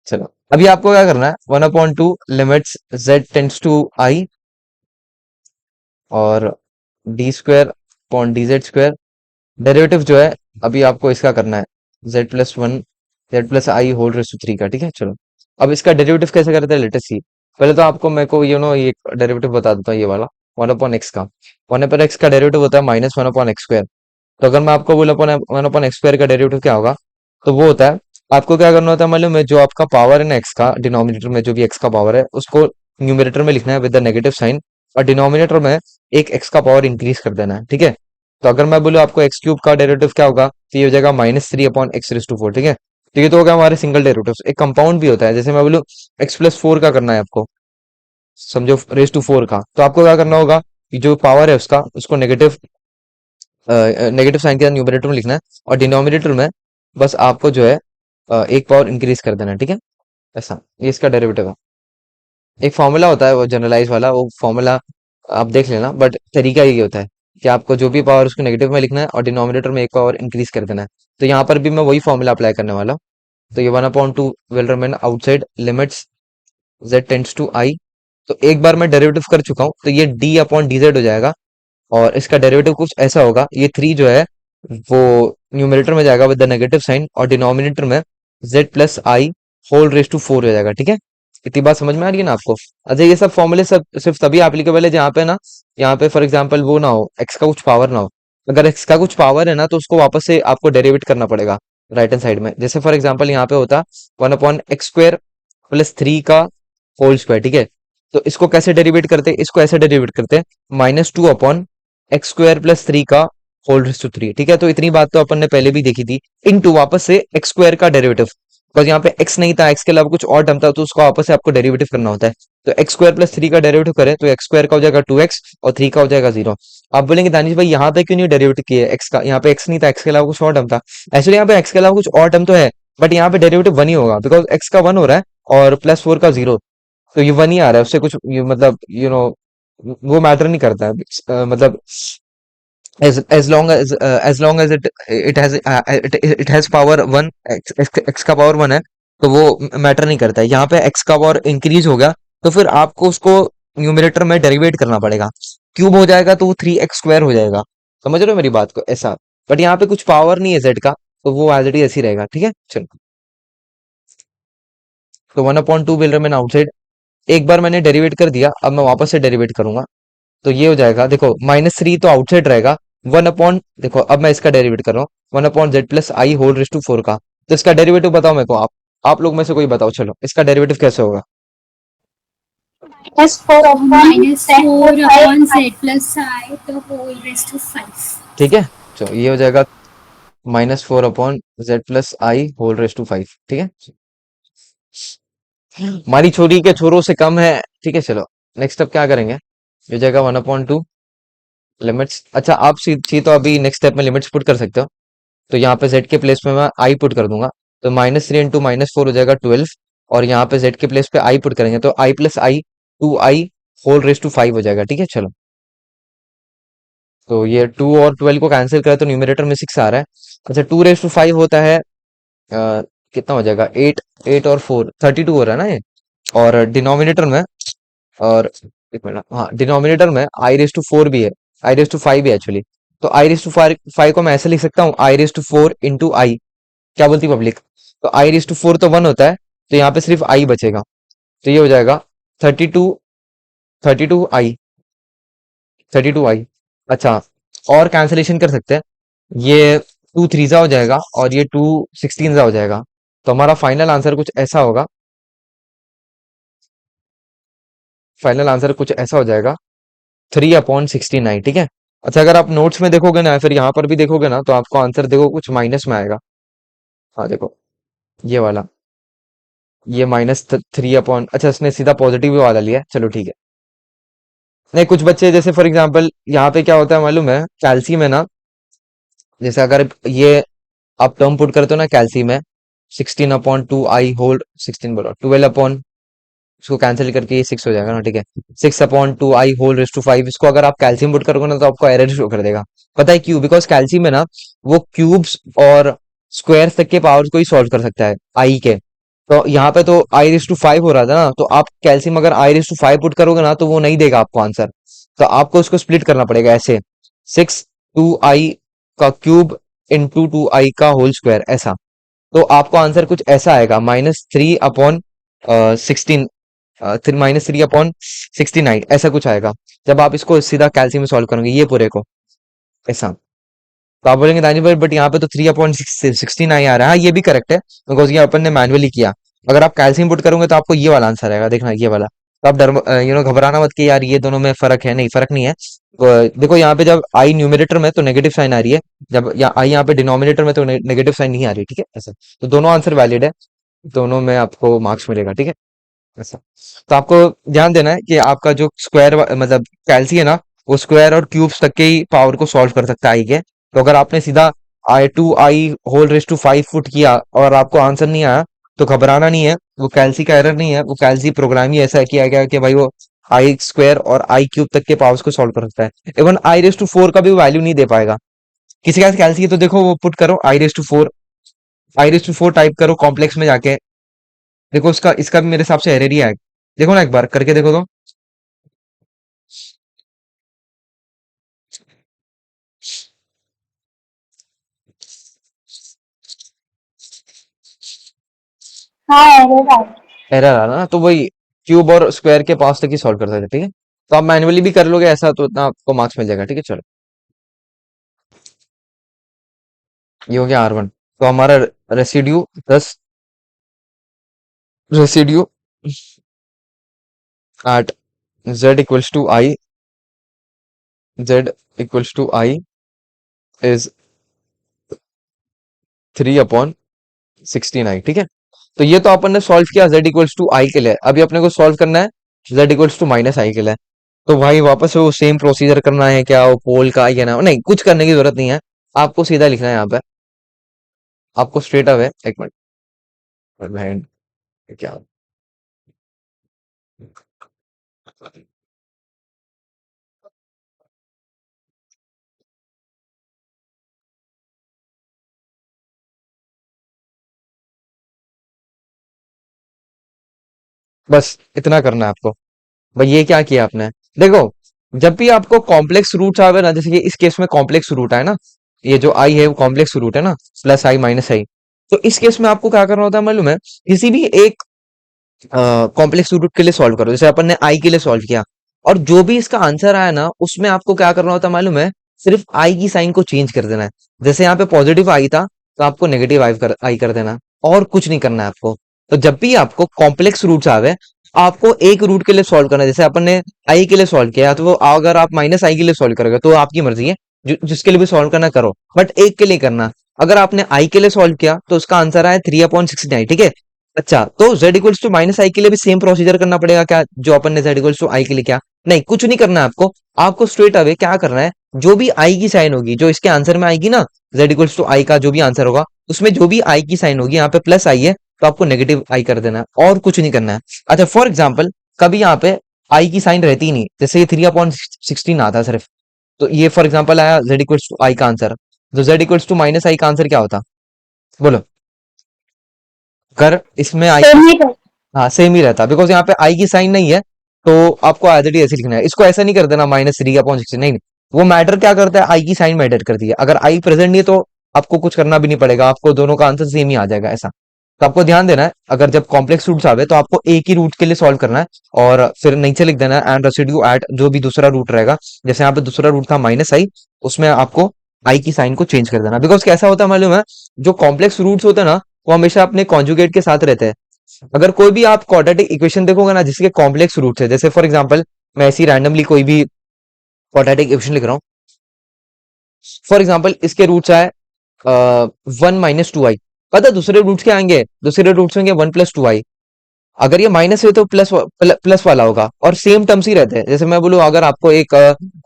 चलो अभी आपको क्या करना है, 1/2 लिमिट्स z टेंड्स टू आई और D square upon D z square. Derivative जो है अभी आपको इसका करना है, z+1 z+i whole raise to 3 का। ठीक है चलो, अब इसका डेरिवेटिव कैसे करते हैं लेटेस्ट सी। पहले तो आपको मेरे को ये डेरिवेटिव बता देता हूँ, ये वाला 1/x का। 1/x का डेरिवेटिव होता है -1/x²। तो अगर मैं आपको बोला 1/x² का डेरिवेटिव क्या होगा, तो वो होता है, आपको क्या करना होता है मालूम है? जो आपका पावर है ना एक्स का, डिनोमिनेटर में जो भी एक्स का पावर है उसको न्यूमरेटर में लिखना है विद द नेगेटिव साइन, और डिनोमिनेटर में एक एक्स का पावर इंक्रीज कर देना है। ठीक है, तो अगर मैं बोलूँ आपको एक्स क्यूब का डेरिवेटिव क्या होगा, तो ये हो जाएगा -3/x⁴। ठीक है, तो ये तो हो गया हमारे सिंगल डेरिवेटिव। एक कंपाउंड भी होता है, जैसे मैं बोलूँ x+4 का करना है आपको, समझो रेस टू 4 का, तो आपको क्या करना होगा कि जो पावर है उसका, उसको नेगेटिव नेगेटिव साइन के साथ न्यूमरेटर में लिखना है, और डिनोमिनेटर में बस आपको जो है एक पावर इंक्रीज कर देना है। ठीक है, ऐसा ये इसका डेरिवेटिव है। एक फॉर्मूला होता है वो जनरलाइज वाला, वो फॉर्मूला आप देख लेना, बट तरीका यही होता है कि आपको जो भी पावर उसको नेगेटिव में लिखना है और डिनोमिनेटर में एक पावर इंक्रीज कर देना है। तो यहाँ पर भी मैं वही फॉर्मूला अप्लाई करने वाला हूँ। तो ये 1/2 will remain outside limits z tends to i। तो एक बार मैं डेरिवेटिव कर चुका हूँ, तो ये d/dz हो जाएगा, और इसका डेरिवेटिव कुछ ऐसा होगा, ये 3 जो है वो न्यूमरेटर में जाएगा विद द नेगेटिव साइन, और डिनोमिनेटर में z+i होल रेस टू 4 हो जाएगा। ठीक है, इतनी बात समझ में आ रही है ना आपको? अच्छा ये सब फॉर्मूले सब सिर्फ तभी एप्लीकेबल है जहाँ पे ना, यहाँ पे फॉर एग्जांपल वो ना हो, एक्स का कुछ पावर ना हो। अगर एक्स का कुछ पावर है ना, तो उसको वापस से आपको डेरिवेट करना पड़ेगा राइट हैंड साइड में। जैसे फॉर एग्जांपल यहाँ पे होता 1/x² + 3 का होल स्क्वायर। ठीक है, तो इसको कैसे डेरिवेट करते हैं? इसको ऐसे डेरिवेट करते हैं, -2/x² + 3 का होल रेस टू 3। ठीक है, तो इतनी बात तो अपन ने पहले भी देखी थी, इनटू वापस से x² का डेरिवेटिव। बिकॉज यहाँ पे x नहीं था, x के अलावा कुछ और टर्म था, तो उसको वापस से आपको डेरिवेटिव करना होता है। तो एक्स स्क्वायर प्लस 3 का डेरिवेटिव करें तो एक्स स्क्वायर का हो जाएगा 2x और 3 का हो जाएगा 0। आप बोलेंगे दानिश भाई यहाँ पे क्यों नहीं डेरिवेटिव किए x का, यहाँ पे x नहीं था, x के अलावा कुछ और टर्म था। एक्चुअली यहाँ पे x के अलावा कुछ और टर्म तो है, बट यहाँ पे डेरिवेटिव 1 ही होगा, बिकॉज x का 1 हो रहा है और +4 का 0, तो ये 1 ही आ रहा है, उससे कुछ मतलब वो मैटर नहीं करता है। मतलब as long as it has power 1, x का पावर 1 है, तो वो मैटर नहीं करता है। यहाँ पे x का पावर इंक्रीज हो गया, तो फिर आपको उसको न्यूमरेटर में डेरिवेट करना पड़ेगा। क्यूब हो जाएगा तो वो 3x² हो जाएगा। समझ रहे हो मेरी बात को, ऐसा। बट यहाँ पे कुछ पावर नहीं है z का, तो वो एज इट इज ऐसे ही रहेगा, ठीक है चलो। तो 1/2 विल रिमेन आउटसाइड। एक बार मैंने डेरिवेट कर दिया, अब मैं वापस से डेरिवेट करूंगा, तो ये हो जाएगा, देखो -3 तो आउटसाइड रहेगा। देखो अब मैं इसका डेरिवेट कर रहा हूँ, 1/z+i होल रेज़ टू 4 का। तो इसका डेरिवेटिव बताओ मेरे को, आप लोग में से कोई बताओ, चलो इसका डेरिवेटिव कैसे होगा। -4 upon -4 z upon plus i. z plus I the whole raised to 5. ठीक है, तो ये हो जाएगा -4/z+i होल रेज़ टू 5, ठीक है। हमारी छोरी के छोरों से कम है, ठीक है चलो। नेक्स्ट अब क्या करेंगे, ये हो जाएगा 1/2 लिमिट्स। अच्छा आप तो अभी नेक्स्ट स्टेप में लिमिट्स पुट कर सकते हो। तो यहाँ पे z के प्लेस पे मैं i पुट कर दूंगा, तो -3 इंटू -4 हो जाएगा 12, और यहाँ पे z के प्लेस पे i पुट करेंगे तो i plus i 2i whole raise to 5 हो जाएगा, ठीक है चलो। तो ये 2 और 12 को कैंसिल करें तो न्यूमरेटर में 6 आ रहा है। अच्छा 2/5 होता है कितना हो जाएगा, 8, 8 और 4 32 हो रहा है ना ये। और डिनोमिनेटर में, और एक मिनट, हाँ डिनोमिनेटर में i/4 भी है, i/5 भी एक्चुअली। तो i/5 को मैं ऐसे लिख सकता हूँ, i/4 इंटू आई। क्या बोलती पब्लिक, तो i/4 तो 1 होता है, तो यहाँ पे सिर्फ i बचेगा, तो ये हो जाएगा 32, 32i, 32i। अच्छा और कैंसिलेशन कर सकते हैं, ये 2 3 हो जाएगा और ये 2 16 हो जाएगा, तो हमारा फाइनल आंसर कुछ ऐसा होगा, फाइनल आंसर कुछ ऐसा हो जाएगा 3/69, ठीक है। अच्छा अगर आप नोट्स में देखोगे ना, फिर यहाँ पर भी देखोगे ना, तो आपको आंसर देखो कुछ माइनस में आएगा। हाँ देखो ये वाला, ये -3 अच्छा इसने सीधा पॉजिटिव वाला लिया है, चलो ठीक है। नहीं कुछ बच्चे जैसे फॉर एग्जांपल यहाँ पे क्या होता है मालूम है, कैल्सी में ना, जैसे अगर ये आप टर्म पुट करते हो ना कैल्सी में, 16/2i होल 16 बोलो 12 अपॉन, इसको कैंसिल करके ये 6 हो जाएगा ना, ठीक है। 6/2i होल रेज़ टू 5, इसको अगर आप कैल्सियम पुट करोगे ना तो आपको एरर शो कर देगा। पता है क्यों, बिकॉज कैल्सियम में ना वो क्यूब्स और स्क्वायर्स तक के पावर्स को ही सॉल्व कर सकता है आई के। तो यहाँ पे तो i/5 हो रहा था ना, तो आप कैल्सियम अगर i/5 पुट करोगे ना तो वो नहीं देगा आपको आंसर, तो आपको उसको स्प्लिट करना पड़ेगा ऐसे, 6 2i का क्यूब इंटू 2i का होल स्क्वायर, ऐसा। तो आपको आंसर कुछ ऐसा आएगा, -3/16, -3/69 ऐसा कुछ आएगा, जब आप इसको सीधा कैल्सियम में सॉल्व करोगे ये पूरे को, ऐसा। तो आप बोलेंगे दानी भाई बट यहाँ पे तो 3/69 आ रहा है, हाँ ये भी करेक्ट है, बिकॉज ये अपन ने मैनुअली किया। अगर आप कैल्सियम पुट करोगे तो आपको ये वाला आंसर आएगा, देखना ये वाला। तो आप डर घबराना मत कि यार ये दोनों में फर्क है, नहीं फर्क नहीं है। देखो यहाँ पे जब आई न्यूमरेटर में तो नेगेटिव साइन आ रही है, जब आई यहाँ पे डिनोमिनेटर में तो नेगेटिव साइन नहीं आ रही, ठीक है ऐसा। तो दोनों आंसर वैलिड है, दोनों में आपको मार्क्स मिलेगा, ठीक है ऐसा। तो आपको ध्यान देना है कि आपका जो स्क्वायर मतलब कैल्सी है ना, वो स्क्वायर और क्यूब्स तक के ही पावर को सॉल्व कर सकता है आई के। तो अगर आपने सीधा i/2i whole raise to 5 foot किया और आपको आंसर नहीं आया, तो घबराना नहीं है, वो कैल्सी का एरर नहीं है, वो कैल्सी प्रोग्राम ही ऐसा किया गया है कि भाई वो आई स्क्वायर और आई क्यूब तक के पावर्स को सॉल्व कर सकता है। इवन i/4 का भी वैल्यू नहीं दे पाएगा। किसी के पास कैल्सी है तो देखो वो पुट करो i/4, i/4 टाइप करो कॉम्प्लेक्स में जाके, देखो उसका इसका भी मेरे हिसाब से एरर ही आएगा। देखो ना एक बार करके देखो तो। हाँ एरर आ रहा एरर आ रहा ना, तो वही क्यूब और स्क्वायर के पास तक ही सॉल्व कर सकते हैं, ठीक है। तो आप मैनुअली भी कर लोगे ऐसा तो इतना आपको मार्क्स मिल जाएगा, ठीक है चलो। ये हो गया R1। तो हमारा residue 10, residue at z equals to i is 3/69, ठीक है। तो ये तो अपन ने सॉल्व किया z इक्वल्स टू आई के लिए, अभी अपने को सॉल्व करना है z इक्वल्स टू माइनस आई के लिए। तो भाई वापस से वो सेम प्रोसीजर करना है क्या, वो पोल का आई है ना, नहीं कुछ करने की जरूरत नहीं है, आपको सीधा लिखना है यहाँ पे, आपको स्ट्रेट अवे, एक मिनट, क्या, बस इतना करना है आपको। भाई ये क्या किया आपने, देखो जब भी आपको कॉम्प्लेक्स रूट्स आवे ना, जैसे कि इस केस में कॉम्प्लेक्स रूट है ना, ये जो आई है वो कॉम्प्लेक्स रूट है ना, प्लस आई माइनस आई, तो इस केस में आपको क्या करना होता है मालूम है, किसी भी एक कॉम्प्लेक्स रूट के लिए सॉल्व करो, जैसे अपन ने आई के लिए सॉल्व किया, और जो भी इसका आंसर आया ना उसमें आपको क्या करना होता है मालूम है, सिर्फ आई की साइन को चेंज कर देना है। जैसे यहाँ पे पॉजिटिव आई था तो आपको नेगेटिव आई कर देना है, और कुछ नहीं करना है आपको। तो जब भी आपको कॉम्प्लेक्स रूट्स आवे, आपको एक रूट के लिए सॉल्व करना है, जैसे अपन ने आई के लिए सॉल्व किया तो वो अगर आप माइनस आई के लिए सॉल्व करोगे तो आपकी मर्जी है, जिसके लिए भी सॉल्व करना करो, बट एक के लिए करना। अगर आपने आई के लिए सॉल्व किया तो उसका आंसर आया 3/69, ठीक है। अच्छा, तो z इक्वल्स टू माइनस आई के लिए भी सेम प्रोसीजर करना पड़ेगा क्या, जो अपन ने z इक्वल्स टू आई के लिए किया, नहीं कुछ नहीं करना है आपको। आपको स्ट्रेट अवे क्या करना है, जो भी आई की साइन होगी जो इसके आंसर में आएगी ना, z इक्वल्स टू आई का जो भी आंसर होगा उसमें जो भी आई की साइन होगी, यहाँ पे प्लस आई है तो आपको नेगेटिव आई कर देना है, और कुछ नहीं करना है। अच्छा फॉर एग्जाम्पल कभी यहाँ पे आई की साइन रहती ही नहीं, जैसे ये 3/16 आता है सिर्फ, तो ये फॉर एग्जाम्पल आया z इक्वल्स टू आई का आंसर, तो z इक्वल्स टू माइनस आई का आंसर क्या होता, बोलो। अगर इसमें आई, सेम ही रहता हाँ सेम ही रहता, बिकॉज यहाँ पे आई की साइन नहीं है, तो आपको एज इट इज ऐसे लिखना है, इसको ऐसा नहीं कर देना -3/16, नहीं नहीं, वो मैटर क्या करता है, आई की साइन मैटर करती है, अगर आई प्रेजेंट नहीं है तो आपको कुछ करना भी नहीं पड़ेगा, आपको दोनों का आंसर सेम ही आ जाएगा ऐसा। तो आपको ध्यान देना है, अगर जब कॉम्प्लेक्स रूट्स आवे तो आपको एक ही रूट के लिए सॉल्व करना है, और फिर नीचे लिख देना है एंड रेसिड्यू एट जो भी दूसरा रूट रहेगा, जैसे यहाँ पे दूसरा रूट था माइनस आई, उसमें आपको आई की साइन को चेंज कर देना, बिकॉज कैसा होता है मालूम है, जो कॉम्प्लेक्स रूट्स होते हैं ना वो हमेशा अपने कॉन्जुगेट के साथ रहते हैं। अगर कोई भी आप क्वाड्रेटिक इक्वेशन देखोगे ना जिसके कॉम्प्लेक्स रूट्स है, जैसे फॉर एग्जांपल मैं ऐसी रैंडमली कोई भी क्वाड्रेटिक इक्वेशन लिख रहा हूँ, फॉर एग्जांपल इसके रूट्स आए 1 - 2i, पता है दूसरे रूट्स क्या आएंगे, दूसरे रूट्स होंगे 1 + 2i, अगर ये माइनस है तो प्लस वाला होगा, और सेम टर्म्स ही रहते हैं। जैसे मैं बोलूँ अगर आपको एक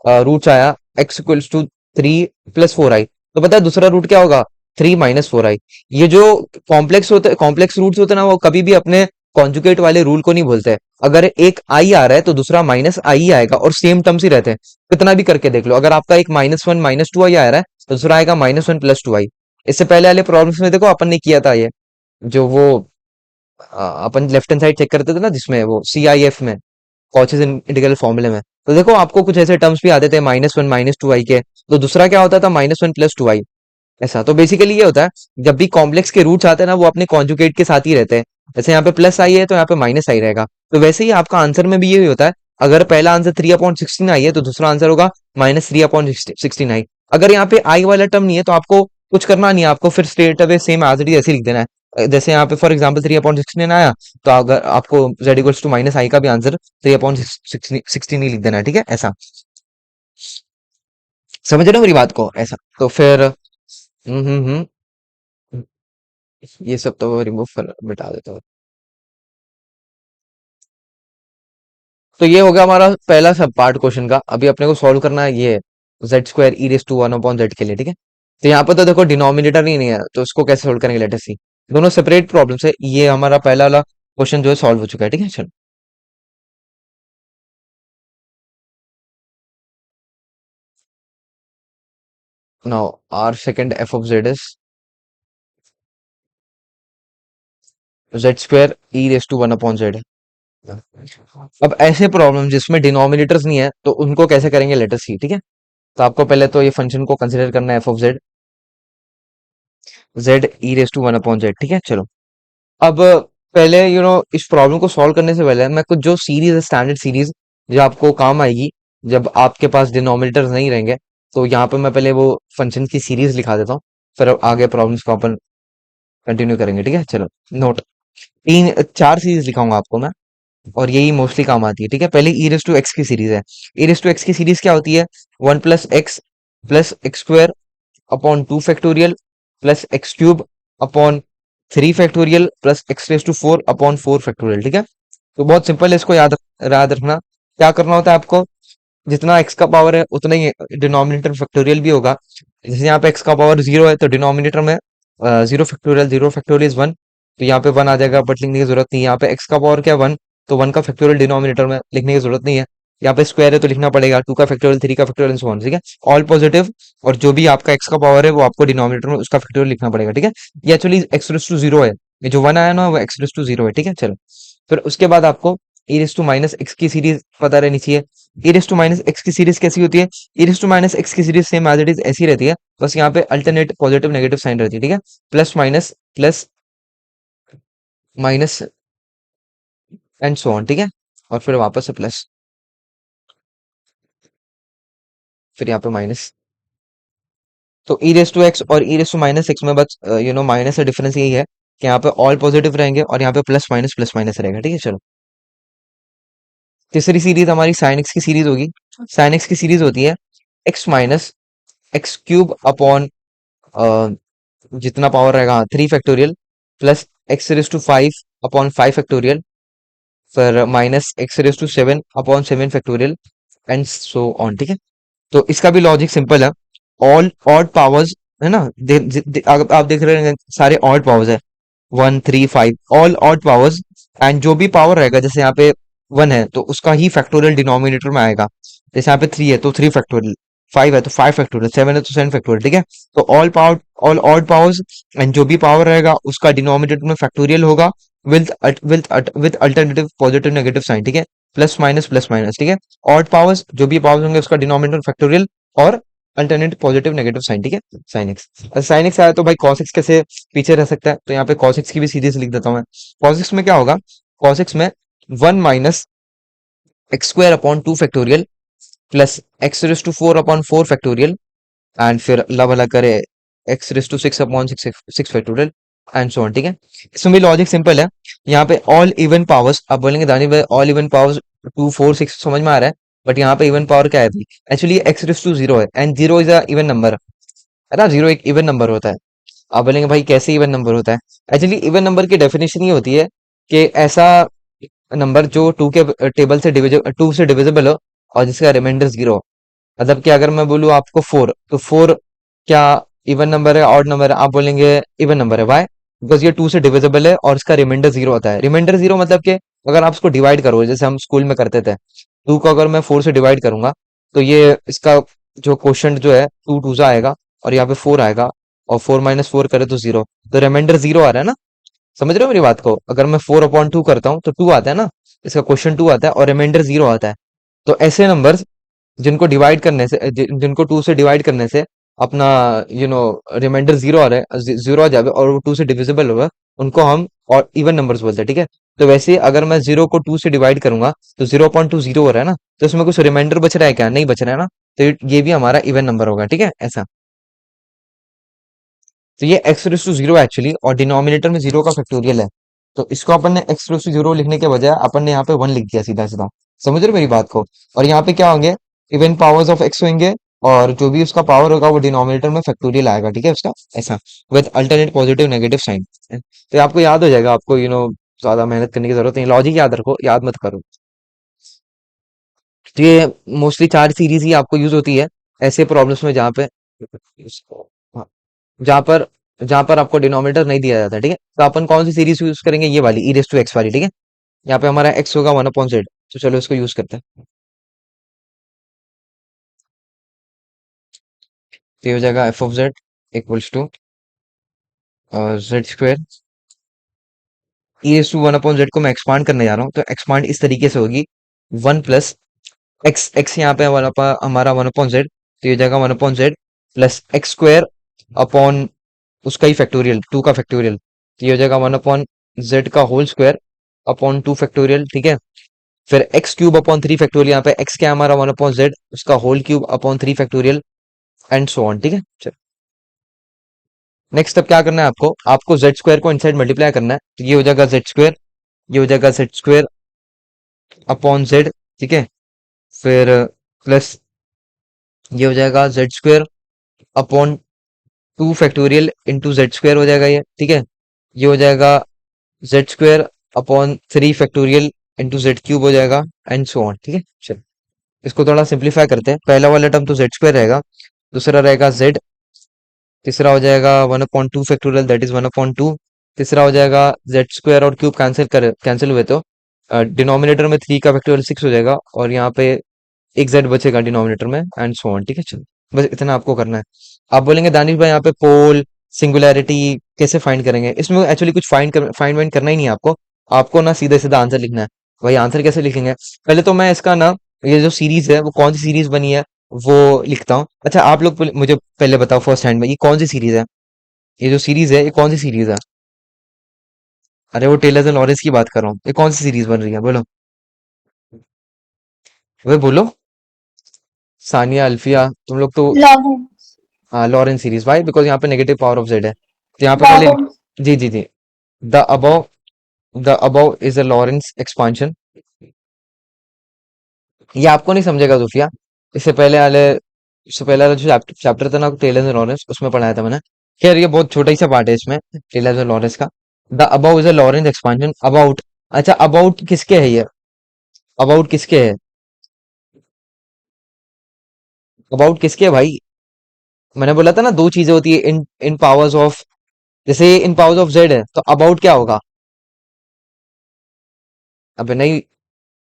रूट्स आया x = 3 + 4i, तो पता है दूसरा रूट क्या होगा, 3 - 4i। ये जो कॉम्प्लेक्स रूट्स होते हैं ना वो कभी भी अपने कॉन्जुगेट वाले रूल को नहीं बोलते। अगर एक आई आ रहा है तो दूसरा माइनस आई आएगा, और सेम टर्म्स ही रहते हैं, कितना भी करके देख लो, अगर आपका एक -1 - 2i आ रहा है तो दूसरा आएगा -1 + 2i। इससे पहले वाले प्रॉब्लम्स में देखो अपन ने किया था ये, जो वो अपन लेफ्ट हैंड साइड चेक करते थे ना जिसमें वो CIF में, कॉचेस इंटीग्रल फॉर्मूले में, तो देखो आपको कुछ ऐसे टर्म्स भी आते थे -1 - 2i के, तो दूसरा क्या होता था -1 + 2i, ऐसा। तो बेसिकली ये होता है, जब भी कॉम्प्लेक्स के रूट्स आते हैं ना वो अपने कॉन्जुगेट के साथ ही रहते हैं, जैसे यहाँ पे प्लस आई है तो यहाँ पे माइनस आई रहेगा, तो वैसे ही आपका आंसर में भी यही होता है, अगर पहला आंसर 3/16 आई है तो दूसरा आंसर होगा -3/16 आई। अगर यहाँ पे आई वाला टर्म नहीं है तो आपको कुछ करना नहीं है, आपको फिर straight away same as it is ऐसे लिख देना है। जैसे यहाँ पे फॉर एग्जाम्पल 3/16 आया, तो अगर आपको z इक्वल्स टू माइनस आई का भी आंसर 3/16 ही लिख देना है, ठीक है ऐसा। समझ रहे हो मेरी बात को, ऐसा तो फिर ये सब तो रिमूव कर मिटा देता हूँ। तो ये हो गया हमारा पहला सब पार्ट क्वेश्चन का, अभी अपने को सॉल्व करना है ये z² e⁻1/z के लिए, ठीक है। तो यहाँ पर तो देखो डिनोमिनेटर ही नहीं है, तो इसको कैसे सोल्व करेंगे, लेट अस सी। दोनों सेपरेट प्रॉब्लम्स है, ये हमारा पहला वाला क्वेश्चन जो है सॉल्व हो चुका है, ठीक है। चलो now our second f of z is z² e⁻1/z। अब ऐसे प्रॉब्लम जिसमें डिनोमिनेटर्स नहीं है तो उनको कैसे करेंगे, लेट अस सी, ठीक है। तो आपको पहले तो ये फंक्शन को कंसीडर करना है f of z e⁻1/z, ठीक है। चलो अब पहले इस प्रॉब्लम को सॉल्व करने से पहले मैं कुछ जो सीरीज है, स्टैंडर्ड सीरीज जो आपको काम आएगी जब आपके पास डिनोमिनेटर्स नहीं रहेंगे, तो यहाँ पे मैं पहले वो फंक्शन की सीरीज लिखा देता हूँ, फिर आगे प्रॉब्लम्स को अपन कंटिन्यू करेंगे, ठीक है। चलो नोट, 3 4 सीरीज लिखाऊंगा आपको मैं, और यही मोस्टली काम आती है, ठीक है। पहले e⁻x की सीरीज है, e⁻x की सीरीज क्या होती है, 1 + x + x² upon 2 factorial plus x³ upon 3 factorial plus x raise to 4 upon 4 factorial, ठीक है। तो बहुत सिंपल है, इसको याद रखना। क्या करना होता है आपको, जितना एक्स का पावर है उतना ही डिनोमिनेटर फैक्टोरियल भी होगा। जैसे यहाँ पे एक्स का पावर 0 है तो डिनोमिनेटर में 0 फैक्टोरियल इज 1, तो यहाँ पे 1 आ जाएगा, बट लिखने की जरूरत नहीं है। यहाँ पे एक्स का पावर क्या 1, तो 1 का फैक्टोरियल डिनोमिनेटर में लिखने की जरूरत नहीं है। यहाँ पे स्क्वायर है तो लिखना पड़ेगा 2 का फैक्टोरियल, 3 का फैक्टोरियल, सो ऑन, ठीक है। ऑल पॉजिटिव, और जो भी आपका एक्स का पावर है वो आपको डिनोमिनेटर में उसका फैक्टोरियल लिखना पड़ेगा, ठीक है। ये एक्चुअली एक्स रेस टू 0 है, ये जो 1 आया ना वो एक्स रेस टू 0 है, ठीक है। चलो, फिर उसके बाद आपको e raise to minus x की सीरीज पता रहनी चाहिए। E raise to minus x की सीरीज कैसी होती है, e raise to minus x की series same as it is ऐसी रहती है, बस यहाँ पे अल्टरनेट पॉजिटिव नेगेटिव साइन रहती है, ठीक है। Plus minus and so on, ठीक है। और फिर वापस से प्लस, फिर यहाँ पे माइनस। तो ई रेस टू एक्स और ई रेस टू माइनस एक्स में बस माइनस का डिफरेंस यही है कि यहाँ पे ऑल पॉजिटिव रहेंगे और यहाँ पे प्लस माइनस रहेगा, ठीक है। चलो, तीसरी सीरीज हमारी साइन एक्स की सीरीज होगी। साइन एक्स की सीरीज होती है x minus x cube upon जितना पावर रहेगा 3 factorial, plus x raise to 5 upon 5 factorial, फिर minus x raise to 7 upon 7 factorial, and so on, ठीक है। तो इसका भी लॉजिक सिंपल है। ऑल ऑड पावर्स है ना, आप देख रहे हैं सारे ऑड पावर्स है, 1 3 5, ऑल ऑड पावर्स। एंड जो भी पावर रहेगा, जैसे यहाँ पे 1 है तो उसका ही फैक्टोरियल डिनोमिनेटर में आएगा। जैसे यहाँ पे 3 है तो 3 फैक्टोरियल, 5 है तो 5 फैक्टोरियल, 7 है तो 7 फैक्टोरियल, ठीक है। तो ऑल ऑड पावर्स, एंड जो भी पावर रहेगा उसका डिनोमिनेटर में फैक्टोरियल होगा with with alternative positive negative sign, ठीक है। प्लस माइनस, ठीक है। ऑड पावर्स, जो भी पावर्स होंगे उसका डिनोमिनेटर फैक्टोरियल और अल्टरनेट पॉजिटिव नेगेटिव साइन, ठीक है। साइन एक्स, साइन एक्स आया तो भाई कॉस एक्स कैसे पीछे रह सकता है, तो यहाँ पे cos x की भी सीरीज लिख देता हूँ मैं। cos x में क्या होगा, cos x में 1 minus x square upon 2 factorial, plus x raise to 4 upon 4 factorial, and फिर ला भला करे x raise to 6 upon 6 factorial, and so on, ठीक है। इसमें भी लॉजिक सिंपल है। यहाँ पे ऑल इवन पावर्स, आप बोलेंगे दानी भाई ऑल इवन पावर्स 2 4 6 समझ में आ रहा है, बट यहाँ पे इवन पावर क्या है भाई, एक्चुअली एक्स रेस टू 0 है, and 0 is a even number, है ना। 0 एक इवन नंबर होता है। आप बोलेंगे भाई कैसे इवन नंबर होता है, एक्चुअली इवन नंबर की डेफिनेशन ये होती है कि ऐसा नंबर जो 2 के टेबल से डिविजिबल, 2 से डिविजिबल हो और जिसका रिमाइंडर 0 हो। मतलब कि अगर मैं बोलूँ आपको 4, तो 4 क्या इवन नंबर है ऑड नंबर है, आप बोलेंगे इवन नंबर है, वाई, बिकॉज ये 2 से डिविजिबल है और इसका रिमाइंडर 0 होता है। रिमाइंडर 0 मतलब कि अगर आप इसको डिवाइड करो, जैसे हम स्कूल में करते थे, 2 को अगर मैं 4 से डिवाइड करूंगा तो ये इसका जो क्वोशंट जो है 2 2 आएगा और यहाँ पे 4 आएगा, और 4 माइनस 4 करे तो 0, तो रिमाइंडर 0 आ रहा है ना। समझ रहे हो मेरी बात को, अगर मैं 4 अपॉन 2 करता हूँ तो 2 आता है ना, इसका क्वेश्चन 2 आता है और रिमाइंडर 0 आता है। तो ऐसे नंबर्स जिनको डिवाइड करने से जिनको 2 से डिवाइड करने से अपना रिमाइंडर 0 आ रहा है, 0 आ जाए और वो 2 से डिविजिबल होगा, उनको हम और इवन नंबर्स बोलते हैं, ठीक है। तो वैसे ही अगर मैं 0 को 2 से डिवाइड करूंगा तो 0.2 0 हो रहा है ना, तो इसमें कुछ रिमाइंडर बच रहा है क्या, नहीं बच रहा है ना, तो ये भी हमारा इवन नंबर होगा, ठीक है, ऐसा। तो ये एक्स रेस टू 0 एक्चुअली, और डिनोमिनेटर में 0 का फैक्टोरियल है। तो इसको अपन ने एक्स रेस टू 0 लिखने के बजाय अपन ने यहाँ पे 1 लिख दिया सीधा सीधा। समझ रहे हो मेरी बात को। और यहाँ पे क्या होंगे, इवन पावर्स ऑफ एक्स होंगे, और जो भी उसका पावर होगा वो डिनोमिनेटर में फैक्टोरियल आएगा, ठीक है उसका, ऐसा, with alternate positive negative sign. तो आपको याद हो जाएगा, आपको ज्यादा मेहनत करने की जरूरत नहीं, लॉजिक याद रखो, याद मत करो। तो ये मोस्टली 4 सीरीज ही आपको यूज होती है ऐसे प्रॉब्लम्स में जहाँ पे, हाँ, जहाँ पर जहाँ पर आपको डिनोमिनेटर नहीं दिया जाता, ठीक है। तो अपन कौन सी सीरीज यूज करेंगे, ये वाली ई रेस टू एक्स वाली, ठीक है। यहाँ पे हमारा एक्स होगा 1/z, तो चलो इसको यूज करते हैं। तो ये हो जाएगा f of Z equals to Z square, e raise to 1/z को मैं एक्सपांड करने जा रहा हूँ, तो एक्सपांड इस तरीके से होगी, 1 प्लस एक्स, एक्स यहाँ पे हमारा 1/z, तो ये जाएगा 1/z plus x square upon उसका ही फैक्टोरियल, 2 का फैक्टोरियल, तो ये हो जाएगा 1/z का होल स्क्वायर अपॉन 2 फैक्टोरियल, ठीक है। फिर एक्स क्यूब अपॉन 3 फैक्टोरियल, यहाँ पे एक्स क्या है हमारा 1/z, उसका whole cube upon 3 factorial, and so on, ठीक है। चलो, नेक्स्ट अब क्या करना है आपको, आपको जेड स्क्वायर को इनसाइड मल्टीप्लाई करना है, तो ये हो जाएगा जेड स्क्वायर, ये हो जाएगा जेड स्क्वायर अपॉन जेड, ठीक है। फिर प्लस ये हो जाएगा z square upon 2 factorial into Z square हो जाएगा ये, ठीक है। ये हो जाएगा z square upon 3 factorial into Z cube हो जाएगा, एंड सो ऑन। ठीक है, चलो इसको थोड़ा सिंप्लीफाई करते हैं। पहला वाला टर्म तो जेड स्क्वायर रहेगा, दूसरा रहेगा जेड, तीसरा हो जाएगा 1/2 फैक्टोरियल दैट इज 1/2, तीसरा हो जाएगा जेड स्क्वायर और क्यूब कैंसिल हुए तो डिनोमिनेटर में 3 का फैक्टोरियल 6 हो जाएगा, और यहाँ पे एक जेड बचेगा डिनोमिनेटर में, एंड सो ऑन। ठीक है, चलो बस इतना आपको करना है। आप बोलेंगे दानिश भाई यहाँ पे पोल सिंगुलैरिटी कैसे फाइंड करेंगे? इसमें एक्चुअली कुछ फाइंड वाइंड करना ही नहीं है आपको। आपको ना सीधे सीधा आंसर लिखना है। भाई आंसर कैसे लिखेंगे? पहले तो मैं इसका ना, ये जो सीरीज है वो कौन सी सीरीज बनी है वो लिखता हूँ। अच्छा आप लोग मुझे पहले बताओ फर्स्ट हैंड में, ये कौन सी सीरीज है? ये जो सीरीज है ये कौन सी सीरीज है? अरे वो टेलर्स एंड लॉरेंस की बात कर रहा हूँ, ये कौन सी सीरीज बन रही है बोलो? वे बोलो, सानिया अल्फिया तुम लोग तो। लॉरेंस। हाँ लॉरेंस सीरीज भाई, बिकॉज यहाँ पे नेगेटिव पावर ऑफ जेड है, तो यहाँ पे पहले। लॉरेंस। जी जी जी। The above is a Laurent's expansion. ये आपको नहीं समझेगा सोफिया। इससे पहले वाले इससे पहले वाला जो चैप्टर था ना टेलर्स एंड लॉरेंस, उसमें पढ़ाया था मैंने। खैर ये बहुत छोटा ही सा पार्ट है इसमें, टेलर्स एंड लॉरेंस का। The above is a Laurent's expansion about. अच्छा अबाउट किसके है ये? अबाउट किसके है? अबाउट किसके है भाई? मैंने बोला था ना दो चीजें होती है इन इन पावर्स ऑफ। जैसे ये इन पावर्स ऑफ जेड है तो अबाउट क्या होगा? अबे नहीं,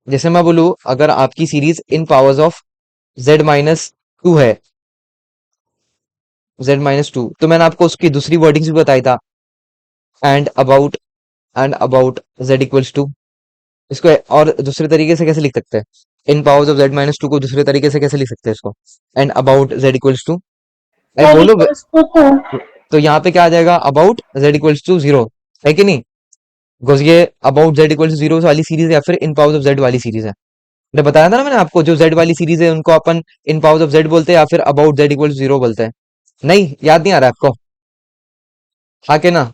जैसे मैं बोलूं अगर आपकी series in powers of Z-2 है, Z-2, तो मैंने आपको उसकी दूसरी वर्डिंग्स भी बताई था, एंड अबाउट, Z=2। इसको और दूसरे तरीके से कैसे लिख सकते हैं? इन पावर्स ऑफ Z-2 को दूसरे तरीके से कैसे लिख सकते हैं इसको? And about Z=2। अरे जेड बोलो इक्वल्स टू 2। तो यहाँ पे क्या आ जाएगा? अबाउट Z=0 है कि नहीं? बिकॉज ये अबाउट Z=0 वाली सीरीज या फिर इन पावर्स ऑफ जेड वाली सीरीज है। मैंने बताया था ना मैंने आपको, जो जेड वाली सीरीज है उनको अपन इन पावर्स ऑफ जेड बोलते हैं या फिर अबाउट Z=0 बोलते हैं। नहीं याद नहीं आ रहा आपको? हाँ के ना?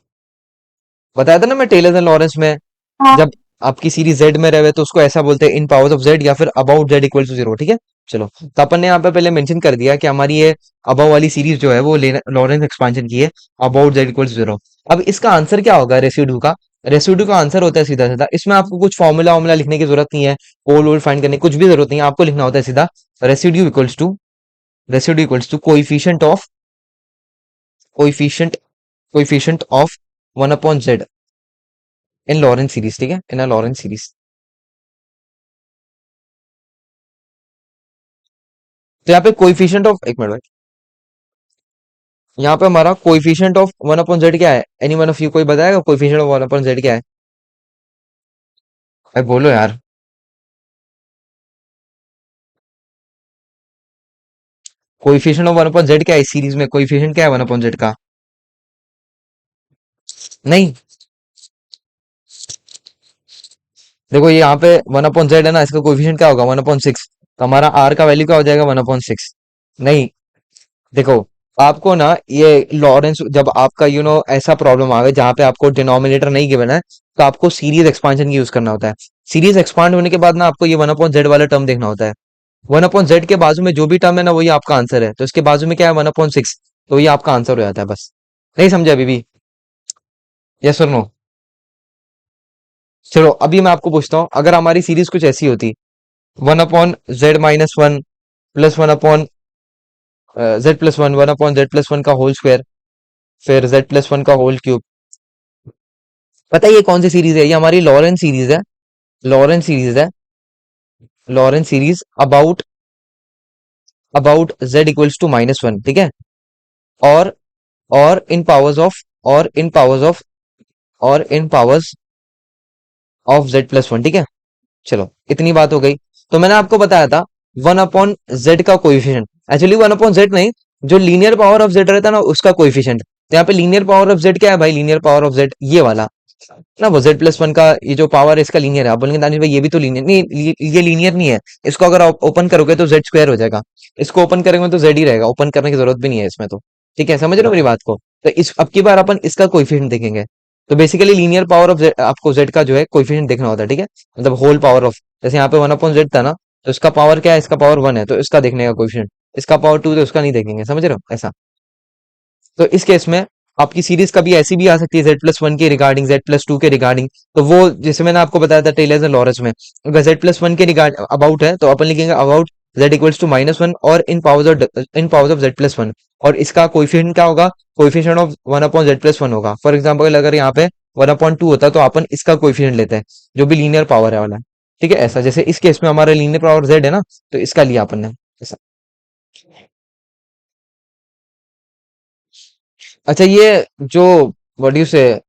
बताया था ना मैं टेलर्स एंड लॉरेंस में, हाँ। जब आपकी सीरीज जेड में रहे तो उसको ऐसा बोलते हैं इन पावर्स ऑफ जेड या फिर अबाउट Z=0। ठीक है, चलो तो अपन ने यहाँ पे पहले मेंशन कर दिया कि हमारी ये अबाउ वाली सीरीज जो है वो लॉरेंस एक्सपांशन की है, अबाउट Z=0। अब इसका आंसर क्या होगा रेसिड्यू का? रेसिड्यू का आंसर होता है सीधा सीधा, इसमें आपको कुछ फॉर्मूला वॉर्मूला लिखने की जरूरत नहीं है, पोल वोल फाइंड करने की कुछ भी जरूरत नहीं है, आपको लिखना होता है सीधा residue equals to coefficient coefficient of 1/z in Laurent's series. ठीक है, इन अ लॉरेंस सीरीज। तो यहाँ पे कोइफिशिएंट ऑफ, एक मिनट भाई, यहाँ पे हमारा कोइफिशिएंट ऑफ 1/z क्या है? एनी वन ऑफ यू कोई बताएगा कोइफिशिएंट ऑफ 1/z क्या है? भाई बोलो यार। कोइफिशिएंट ऑफ 1/z क्या है इस सीरीज में? कोइफिशिएंट क्या है 1/z का? नहीं, देखो ये यहाँ पे 1/z है ना, इसका कोइफिशिएंट क्या होगा? 1/6। तो हमारा r का वैल्यू क्या हो जाएगा? 1/6। नहीं, देखो आपको ना ये लॉरेंस, जब आपका ऐसा प्रॉब्लम आवे जहां पे आपको डिनोमिनेटर नहीं गिवन है, तो आपको सीरीज एक्सपांशन की यूज करना होता है। सीरीज एक्सपांड होने के बाद ना आपको ये 1/z वाला टर्म देखना होता है। 1/z के बाजू में जो भी टर्म है ना वही आपका आंसर है, तो इसके बाजू में क्या है? 1/6, तो ये आपका आंसर हो जाता है बस। नहीं समझे अभी भी? यस और नो? चलो अभी मैं आपको पूछता हूँ, अगर हमारी सीरीज कुछ ऐसी होती, 1/z-1 प्लस 1/z+1, 1/z+1 का होल स्क्वायर, फिर z+1 का होल क्यूब। पता है ये कौन सी सीरीज है? ये हमारी लॉरेंस सीरीज है। लॉरेंस सीरीज है, Lawrence series about about z=-1। ठीक है, और और इन पावर्स ऑफ और इन पावर्स ऑफ और इन पावर्स ऑफ z+1। ठीक है, चलो इतनी बात हो गई। तो मैंने आपको बताया था 1/z का कोइफिशिएंट, एक्चुअली 1/z नहीं, जो लीनियर पावर ऑफ z रहता है ना उसका कोइफिशिएंट। तो यहाँ पे लीनियर पावर ऑफ z क्या है भाई? लीनियर पावर ऑफ z ये वाला ना, वो Z+1 का ये जो पावर है इसका लीनियर है। आप बोलेंगे दानिश भाई ये भी तो लीनियर नहीं, ये लीनियर नहीं है। इसको अगर आप ओपन करोगे तो Z² हो जाएगा, इसको ओपन करेंगे तो Z ही रहेगा, ओपन करने की जरूरत भी नहीं है इसमें तो। ठीक है, समझ रहे हो मेरी बात को? तो इस अब की बार अपन इसका कोइफिशिएंट देखेंगे। तो बेसिकली लीनियर पावर ऑफ आपको Z का जो है कोइफिशिएंट देखना होता है। ठीक है, मतलब होल पावर ऑफ, जैसे यहाँ पे 1/z था ना, तो इसका पावर क्या है? इसका पावर 1 है तो इसका देखने का कोइफिशिएंट, इसका पावर 2 तो इसका नहीं देखेंगे, समझ रहे हो ऐसा? तो इस केस में आपकी सीरीज कभी ऐसी भी आ सकती है z+1 के रिगार्डिंग, z+2 के रिगार्डिंग। तो वो जैसे मैंने आपको बताया था टेलर्स एंड लॉरेंस में, अगर z+1 के रिगार्ड अबाउट है तो अपन लिखेंगे अबाउट z इक्वल्स टू -1 और इन पावर्स ऑफ z+1। और इसका कोएफिशिएंट क्या होगा? कोएफिशिएंट ऑफ 1/z+1 होगा। फॉर एग्जाम्पल अगर यहाँ पे 1/2 होता तो अपन इसका कोएफिशिएंट लेते हैं, जो भी लीनियर पावर है वाला। ठीक है, ऐसा जैसे इस केस में हमारा लीनियर पावर z है ना, तो इसका लिया अपन ने ऐसा। अच्छा, ये जो व्हाट यू से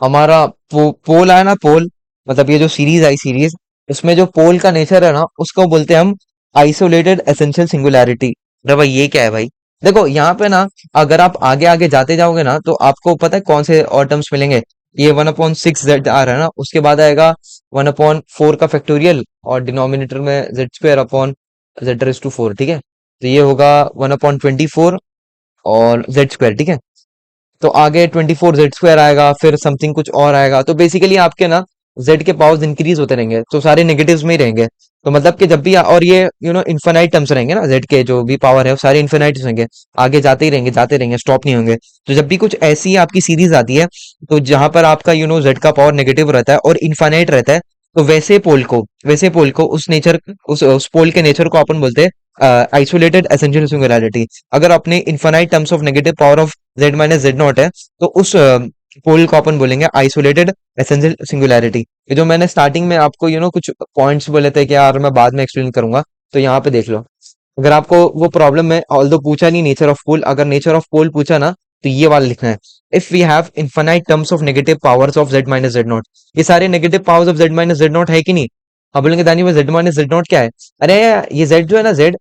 हमारा पोल आया ना, पोल मतलब ये जो सीरीज आई सीरीज, उसमें जो पोल का नेचर है ना, उसको बोलते हैं हम आइसोलेटेड एसेंशियल सिंगुलैरिटी। अरे भाई ये क्या है भाई? देखो यहाँ पे ना, अगर आप आगे आगे जाते जाओगे ना तो आपको पता है कौन से और टर्म्स मिलेंगे। ये 1/6 z आ रहा है ना, उसके बाद आएगा 1/4 का फैक्टोरियल, और डिनोमिनेटर में z² ठीक है। तो ये होगा 1/24 और z², ठीक है। तो आगे 24 z² आएगा, फिर समथिंग कुछ और आएगा। तो बेसिकली आपके ना z के पावर्स इंक्रीज होते रहेंगे, तो सारे नेगेटिव्स में ही रहेंगे। तो मतलब कि जब भी और ये इनफाइनाइट टर्म्स रहेंगे ना, z के जो भी पावर है वो सारे इनफाइनाइट रहेंगे, आगे जाते ही रहेंगे, स्टॉप नहीं होंगे। तो जब भी कुछ ऐसी आपकी सीरीज आती है, तो जहां पर आपका z का पावर नेगेटिव रहता है और इनफाइनाइट रहता है, तो वैसे पोल को उस पोल के नेचर को अपन बोलते हैं आइसोलेटेड एसेंशियल सिंगुलैरिटी। अगर अपने infinite terms of negative power of z-z0 है, तो उस पोल को अपन बोलेंगे आइसोलेटेड एसेंशियल सिंगुलैरिटी। ये जो मैंने स्टार्टिंग में आपको कुछ पॉइंट्स बोले थे कि यार मैं बाद में एक्सप्लेन करूंगा, तो यहाँ पे देख लो। अगर आपको वो प्रॉब्लम में ऑल्दो पूछा नहीं नेचर ऑफ पोल, अगर नेचर ऑफ पोल पूछा ना, तो ये वाला लिखना है। If we have infinite terms of negative powers of z-z0, ये सारे नेगेटिव पावर्स ऑफ z-z0 है कि नहीं? आप बोलेंगे दानी वो z-z0 क्या है? अरे ये z जो है ना, z,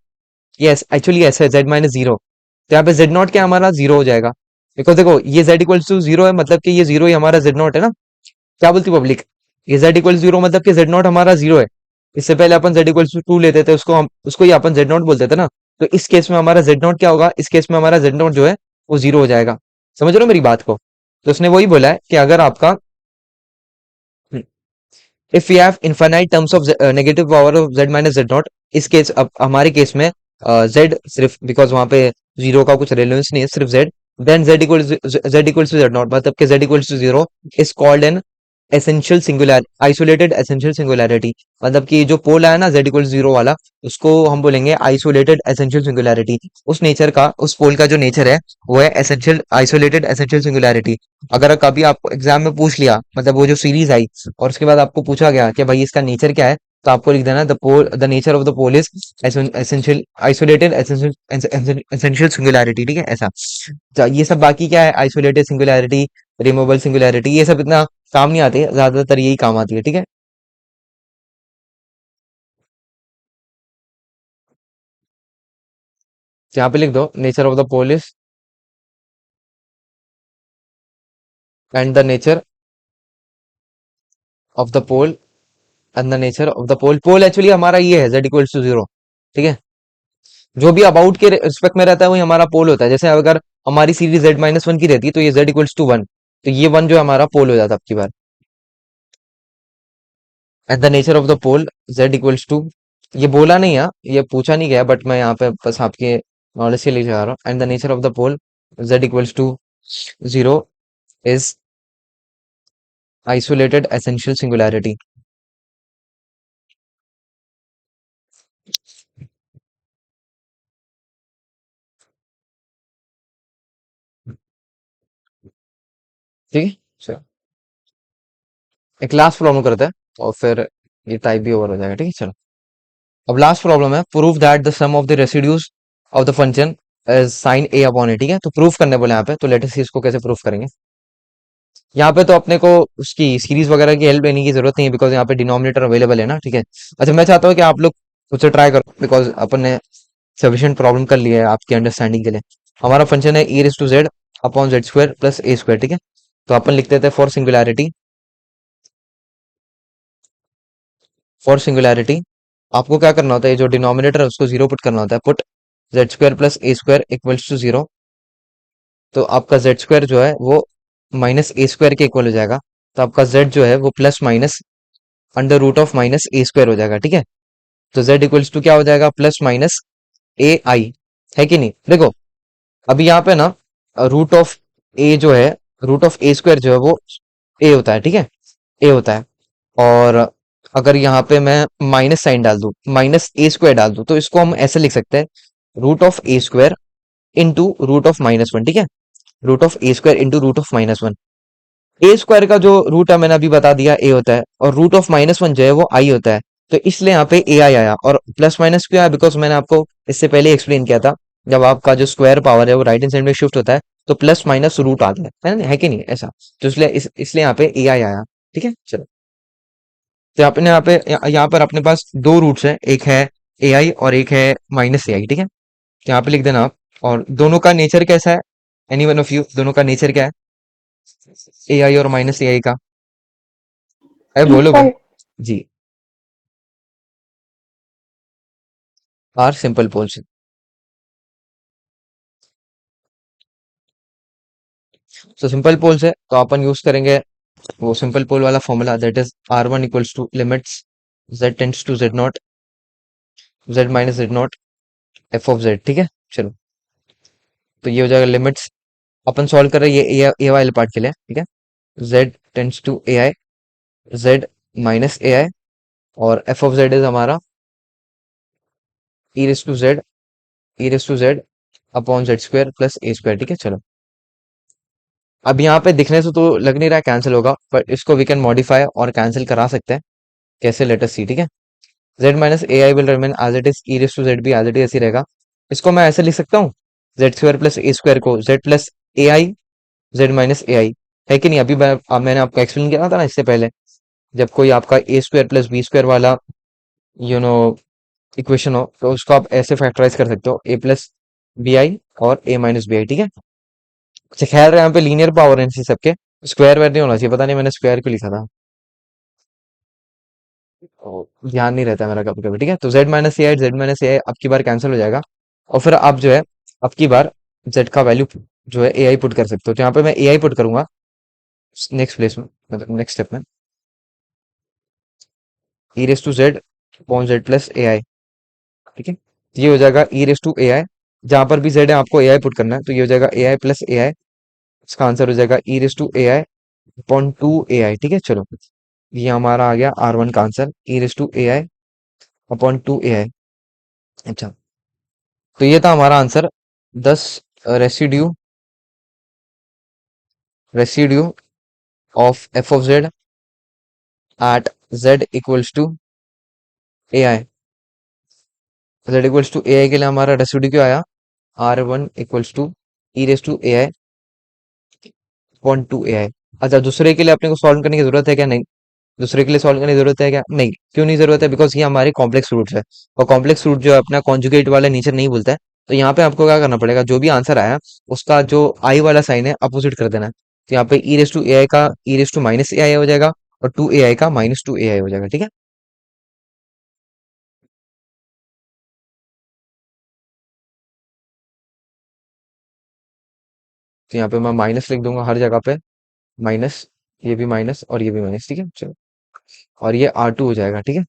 यस एक्चुअली ऐसा है z-0। तो यहाँ पे z0 क्या हमारा जीरो हो जाएगा, बिकॉज देखो ये z=0 है, मतलब कि ये जीरो ही हमारा z0 है ना। क्या बोलती पब्लिक? ये z=0 मतलब कि z0 हमारा जीरो है। इससे पहले अपन z=2 लेते थे, उसको ही अपन z0 बोलते थे ना। तो इस केस में हमारा z0 क्या होगा? इस केस में हमारा z0 जो है वो जीरो हो जाएगा। समझ रहे हो मेरी बात को? तो उसने वही बोला है कि अगर आपका if we have infinite terms of negative power of z-z0, इस केस अब हमारे केस में z सिर्फ बिकॉज वहां पे जीरो का कुछ रेलेवेंस नहीं है, सिर्फ z, देन z=z0, मतलब कि z=0 is called an essential singular isolated essential singularity. मतलब कि जो पोल आया ना z=0 वाला, उसको हम बोलेंगे आइसोलेटेड एसेंशियल सिंगुलैरिटी। उस नेचर का, उस पोल का जो नेचर है वो है एसेंशियल आइसोलेटेड एसेंशियल सिंगुलैरिटी। अगर कभी आपको एग्जाम में पूछ लिया, मतलब वो जो सीरीज आई और उसके बाद आपको पूछा गया कि भाई इसका नेचर क्या है, तो आपको लिख देना the nature of the pole is essential isolated essential singularity, ठीक है ऐसा। ये सब बाकी क्या है, आइसोलेटेड सिंगुलैरिटी, रिमूवेबल सिंगुलैरिटी, ये सब इतना काम नहीं आती है, ज्यादातर यही काम आती है, ठीक है। तो यहाँ पे लिख दो nature of the pole is and the nature of the pole and the nature of the pole. Pole actually हमारा ये है z=0, ठीक है। जो भी अबाउट के रिस्पेक्ट में रहता है वही हमारा पोल होता है। जैसे अगर हमारी सीरीज z-1 की रहती है तो ये z=1, तो ये 1 जो हमारा पोल हो जाता है अब की बार। At the nature of the pole z=, ये बोला नहीं है, ये पूछा नहीं गया, बट मैं यहाँ पे बस आपके नॉलेज के लिए जा रहा हूँ। And the nature of the pole z=0 is isolated essential singularity. ठीक है, चलो एक लास्ट प्रॉब्लम करते हैं और फिर ये टाइप भी ओवर हो जाएगा, ठीक है। चलो अब लास्ट प्रॉब्लम है, prove that the sum of the residues of the function is sine a upon a, ठीक है। तो प्रूफ करने बोले यहाँ पे, तो लेट अस सी इसको कैसे प्रूफ करेंगे। यहाँ पे तो अपने को उसकी सीरीज वगैरह की हेल्प लेने की जरूरत नहीं है, बिकॉज यहाँ पे डिनोमिनेटर अवेलेबल है ना, ठीक है। अच्छा मैं चाहता हूँ कि आप लोग मुझसे ट्राई करो, बिकॉज अपन ने सफिशिएंट प्रॉब्लम कर लिया है आपकी अंडरस्टैंडिंग के लिए। हमारा फंक्शन है e⁻z upon z² plus a², ठीक है। तो अपन लिख देते हैं फॉर सिंगुलैरिटी आपको क्या करना होता है, ये जो डिनोमिनेटर है उसको जीरो पुट करना होता है। Put z² plus a² equals to zero. तो आपका z² जो है वो -a² के इक्वल हो जाएगा। तो आपका z जो है वो plus minus under root of -a² हो जाएगा, ठीक है। तो z इक्वल्स टू क्या हो जाएगा, प्लस माइनस ai, है कि नहीं। देखो अभी यहाँ पे ना रूट ऑफ ए जो है, रूट ऑफ ए स्क्वायर जो है वो ए होता है, ठीक है, ए होता है। और अगर यहाँ पे मैं माइनस साइन डाल दूं, माइनस ए स्क्वायर डाल दूं, तो इसको हम ऐसे लिख सकते हैं, root of a square into root of -1, ठीक है, root of a square into root of -1। A square का जो रूट है मैंने अभी बता दिया ए होता है, और रूट ऑफ -1 जो है वो आई होता है। तो इसलिए यहाँ पे ए आई आया, और प्लस माइनस क्यों आया, बिकॉज मैंने आपको इससे पहले एक्सप्लेन किया था, जब आपका जो स्क्वायर पावर है वो राइट हैंड साइड में शिफ्ट होता है, तो प्लस माइनस रूट आता है ना, है कि नहीं ऐसा। तो इसलिए इसलिए यहाँ पे ए आई आया, ठीक है चलो। तो यहाँ पर अपने पास दो रूट्स हैं, एक है ए आई और एक है माइनस ए आई, ठीक है। तो यहाँ पे लिख देना आप, और दोनों का नेचर कैसा है, एनी वन ऑफ यू, दोनों का नेचर क्या है, ए आई और माइनस ए आई का, अरे बोलो सिंपल। जी, आर सिंपल पोल्स। तो सिंपल पोल्स है तो अपन यूज करेंगे वो सिंपल पोल वाला formula, that is R one equals to limits Z tends to Z not, Z minus Z not, F of Z, ठीक है चलो। तो ये हो जाएगा लिमिट्स, अपन सॉल्व कर रहे हैं ये ए वाले पार्ट के लिए, ठीक है, z tends to a I, Z minus A i, और एफ ऑफ जेड इज हमारा e raise to z, e raise to z upon z square plus A square, ठीक है चलो। अब यहाँ पे दिखने से तो लग नहीं रहा है कैंसिल होगा, पर इसको वी कैन मॉडिफाई और कैंसिल करा सकते हैं, कैसे, लेट अस सी, ठीक है। Z minus A I will remain as it is, E raise to Z भी एज इट इज ऐसे ही रहेगा। इसको मैं ऐसे लिख सकता हूँ, जेड स्क्वायर प्लस ए स्क्वायर को Z plus A I, Z minus A I, है कि नहीं। मैंने आपको एक्सप्लेन किया था ना इससे पहले, जब कोई आपका ए स्क्वायर प्लस बी स्क्वायर वाला यू नो इक्वेशन हो, तो उसको आप ऐसे फैक्टराइज कर सकते हो, ए प्लस बी आई और ए माइनस बी आई, ठीक है। अच्छा खैर यहाँ पे लीनियर पावर है इन सबके, स्क्वायर वेयर नहीं होना चाहिए, पता नहीं मैंने स्क्वायर क्यों लिखा था, ध्यान नहीं रहता मेरा कभी कभी, ठीक है। तो z माइनस ए आई, जेड माइनस ए आई अब की बार कैंसिल हो जाएगा, और फिर आप जो है अब की बार z का वैल्यू जो है ए आई पुट कर सकते हो। तो यहाँ पे मैं ए आई पुट करूंगा नेक्स्ट प्लेस में, मतलब नेक्स्ट स्टेप में, e raise to z upon Z plus A i, ठीक है। ये हो जाएगा ई रेस टू ए आई, जहां पर भी जेड है आपको ए आई पुट करना है, तो ये हो जाएगा ए आई प्लस ए आई, इसका आंसर हो जाएगा e raise to a i upon two a i, ठीक है चलो। ये हमारा आ गया आर वन का answer, e raise to a i upon two a i. अच्छा, तो ये था हमारा answer, 10 residue residue of F of Z at Z equals to a I. Z equals to a i के लिए हमारा रेसिड्यू क्या आया, R one equals to e raise to a i upon two a i. अच्छा, दूसरे के लिए अपने को सॉल्व करने की जरूरत है क्या, नहीं। दूसरे के लिए सॉल्व करने की जरूरत है क्या, नहीं। क्यों नहीं जरूरत है, बिकॉज ये हमारे कॉम्प्लेक्स रूट्स है, और कॉम्प्लेक्स रूट जो है अपना कॉन्जुगेट वाला नेचर नहीं बोलता है। तो यहाँ पे आपको क्या करना पड़ेगा, जो भी आंसर आया उसका जो आई वाला साइन है अपोजिट कर देना है। तो यहाँ पे ई रेस टू ए आई का ई रेस टू माइनस ए आई हो जाएगा, और टू ए आई का माइनस टू ए आई हो जाएगा, ठीक है। तो यहाँ पे मैं माइनस लिख दूंगा हर जगह पे, माइनस, ये भी माइनस और ये भी माइनस, ठीक है चलो। और ये R2 हो जाएगा, ठीक है।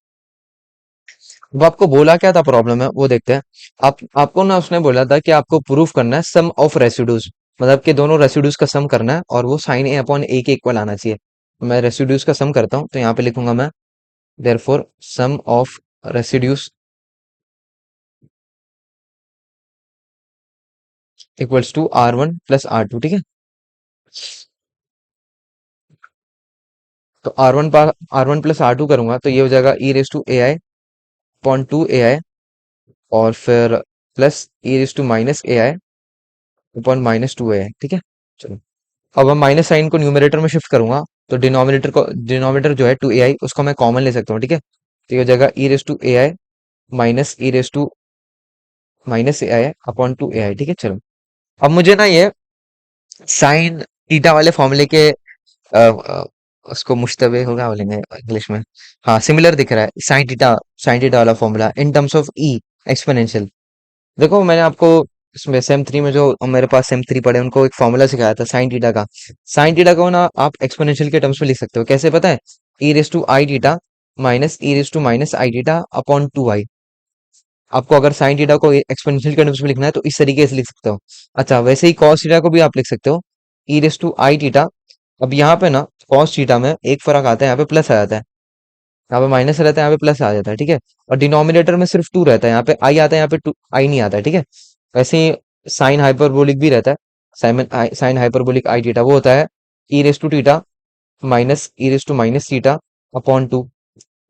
वो आपको बोला क्या था प्रॉब्लम है वो देखते हैं। आपको ना उसने बोला था कि आपको प्रूफ करना है सम ऑफ रेसिड्यूज, मतलब कि दोनों रेसिड्यूज का सम करना है, और वो साइन ए अपॉन ए के इक्वल आना चाहिए। तो मैं रेसिड्यूज का सम करता हूँ, तो यहाँ पे लिखूंगा मैं therefore sum of residues equals to R1 + R2, ठीक है। तो R1 + R2 करूंगा, तो ये हो जाएगा e raise to a i upon two a i, और फिर plus e raise to minus A i upon minus two a i, ठीक है चलो। अब हम माइनस साइन को न्यूमरेटर में शिफ्ट करूंगा, तो डिनोमिनेटर जो है टू ए आई उसको मैं कॉमन ले सकता हूँ, ठीक है। तो ये हो जाएगा e raise to a i minus e raise to minus A i upon two a i, ठीक है चलो। अब मुझे ना ये साइन थीटा वाले फॉर्मूले के उसको मुश्तबे होगा बोलेंगे इंग्लिश में, हाँ सिमिलर दिख रहा है, साइन थीटा वाला formula in terms of E exponential. देखो मैंने आपको इसमें सेम 3 में, जो मेरे पास सेम 3 पढ़े उनको एक फॉर्मूला सिखाया था साइन थीटा का। साइन थीटा को ना आप एक्सपोनेंशियल के टर्म्स में लिख सकते हो, कैसे पता है, e raise to i theta minus e raise to minus i theta upon two i. आपको अगर साइन थीटा को एक्सपोनेंशियल के टर्म्स में लिखना है तो इस तरीके से लिख सकते हो। अच्छा, वैसे ही कॉस थीटा को भी आप लिख सकते हो, ई रेस टू आई थीटा। अब यहाँ पे ना कॉस थीटा में एक फर्क आता है, यहाँ पे प्लस आ जाता है, यहाँ पे माइनस रहता है, यहाँ पे प्लस आ जाता है, ठीक है। और डिनोमिनेटर में सिर्फ 2 रहता है, यहाँ पे आई आता है, यहाँ पे 2 आई नहीं आता है, ठीक है। वैसे ही साइन हाइपरबोलिक भी रहता है, साइन हाइपरबोलिक आई थीटा वो होता है e raise to theta minus e raise to minus theta upon 2।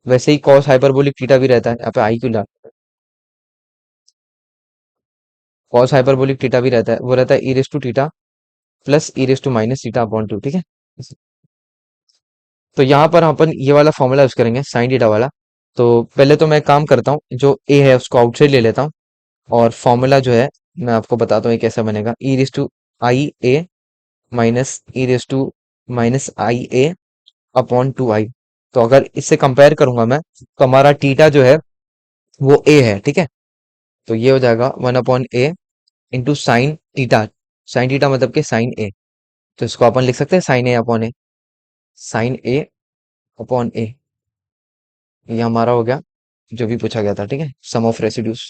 वैसे ही कॉस हाइपरबोलिक थीटा भी रहता है, यहाँ पे आई क्यों ला, कॉस हाइपरबोलिक थीटा भी रहता है, वो रहता है e raise to theta plus e raise to minus theta upon 2, ठीक है। तो यहाँ पर अपन ये वाला फॉर्मूला यूज करेंगे साइन थीटा वाला। तो पहले तो मैं एक काम करता हूँ, जो ए है उसको आउटसाइड ले लेता हूँ, और फॉर्मूला जो है मैं आपको बताता हूँ ये कैसा बनेगा। E raise to i a minus e raise to minus i a upon 2 i. तो अगर इससे कंपेयर करूंगा मैं, तो हमारा थीटा जो है वो ए है, ठीक है। तो ये हो जाएगा 1/a इंटू साइन थीटा मतलब के साइन ए। तो इसको अपन लिख सकते हैं साइन ए अपॉन ए, साइन ए अपॉन ए। ये हमारा हो गया जो भी पूछा गया था, ठीक है, सम ऑफ रेसिड्यूज।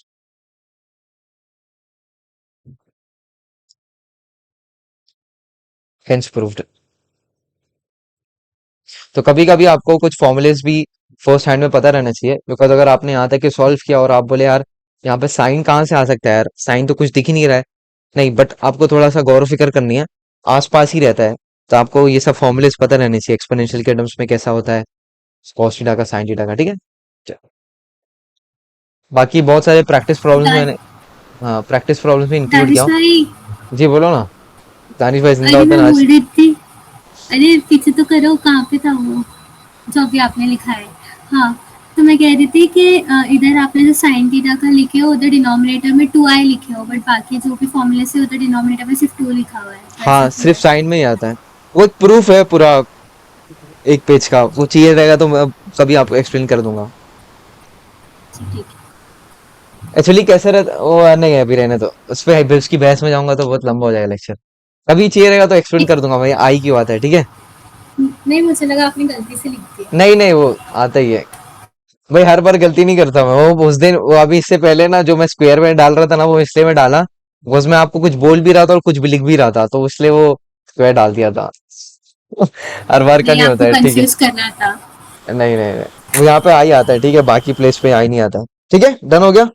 Hence proved. तो कभी कभी आपको कुछ फॉर्मुलेस भी फर्स्ट हैंड में पता रहना चाहिए, बिकॉज अगर आपने यहाँ तक के सॉल्व किया और आप बोले यार यहाँ पे साइन कहाँ से आ सकता है यार, साइन तो कुछ दिख ही नहीं रहा है, नहीं, बट आपको थोड़ा सा गौर फिक्र करनी है, आसपास ही रहता है। तो आपको ये सब फॉर्मुलेस पता रहने चाहिए, एक्सपोनेंशियल के टर्म्स में कैसा होता है, कॉस थीटा का, साइन थीटा का, ठीक है। बाकी बहुत सारे प्रैक्टिस प्रॉब्लम्स दा- मैंने, हाँ, प्रैक्टिस प्रॉब्लम्स में इंक्लूड किया दानिश हूँ। भाई, जी बोलो ना, दानिश भाई जिंदा अरे होते मैं ना आज। बोल रही थी, अरे पीछे तो करो, कहाँ पे था वो जो अभी आपने लिखा है। हाँ, तो मैं कह रही थी कि इधर आपने जो साइन थीटा का लिखे हो उधर डिनोमिनेटर में 2i लिखे हो, बट बाकी जो भी फॉर्मूले से उधर डिनोमिनेटर में सिर्फ 2 लिखा हुआ है, वैसा हाँ, क्यों सिर्फ है? साइन में ही आता है, वो एक प्रूफ है पूरा, एक पेज का, वो चाहिए रहेगा तो मैं कभी आपको एक्सप्लेन कर दूंगा। अच्छा, ठीक है। एक्चुअली कैसे रहता वो, नहीं है अभी, रहने तो उस पे उसकी बहस में जाऊंगा तो बहुत लंबा हो जाएगा लेक्चर। कभी चाहिए रहेगा तो एक्सप्लेन कर दूंगा भाई, आई क्यों आता है, ठीक है। नहीं, मुझे लगा आपने गलती से लिख दिया। नहीं नहीं, वो आता ही है भाई, हर बार गलती नहीं करता मैं। वो उस दिन, वो अभी इससे पहले ना जो मैं स्क्वायर में डाल रहा था ना, वो इसलिए मैं डाला बिकॉज मैं आपको कुछ बोल भी रहा था और कुछ भी लिख भी रहा था, तो इसलिए वो स्क्वायर डाल दिया था। हर बार का नहीं, नहीं होता आपको है, ठीक है। कंफ्यूज करना था। नहीं नहीं नहीं, वो यहाँ पे आई आता है, ठीक है, बाकी प्लेस पे आई नहीं आता है, ठीक है, डन हो गया।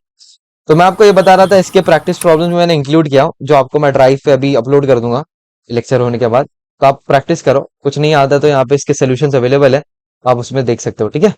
तो मैं आपको ये बता रहा था, इसके प्रैक्टिस प्रॉब्लम्स मैंने इंक्लूड किया हूं, जो आपको मैं ड्राइव पे अभी अपलोड कर दूंगा लेक्चर होने के बाद। तो आप प्रैक्टिस करो, कुछ नहीं आता तो यहाँ पे इसके सोल्यूशंस अवेलेबल है, आप उसमें देख सकते हो, ठीक है।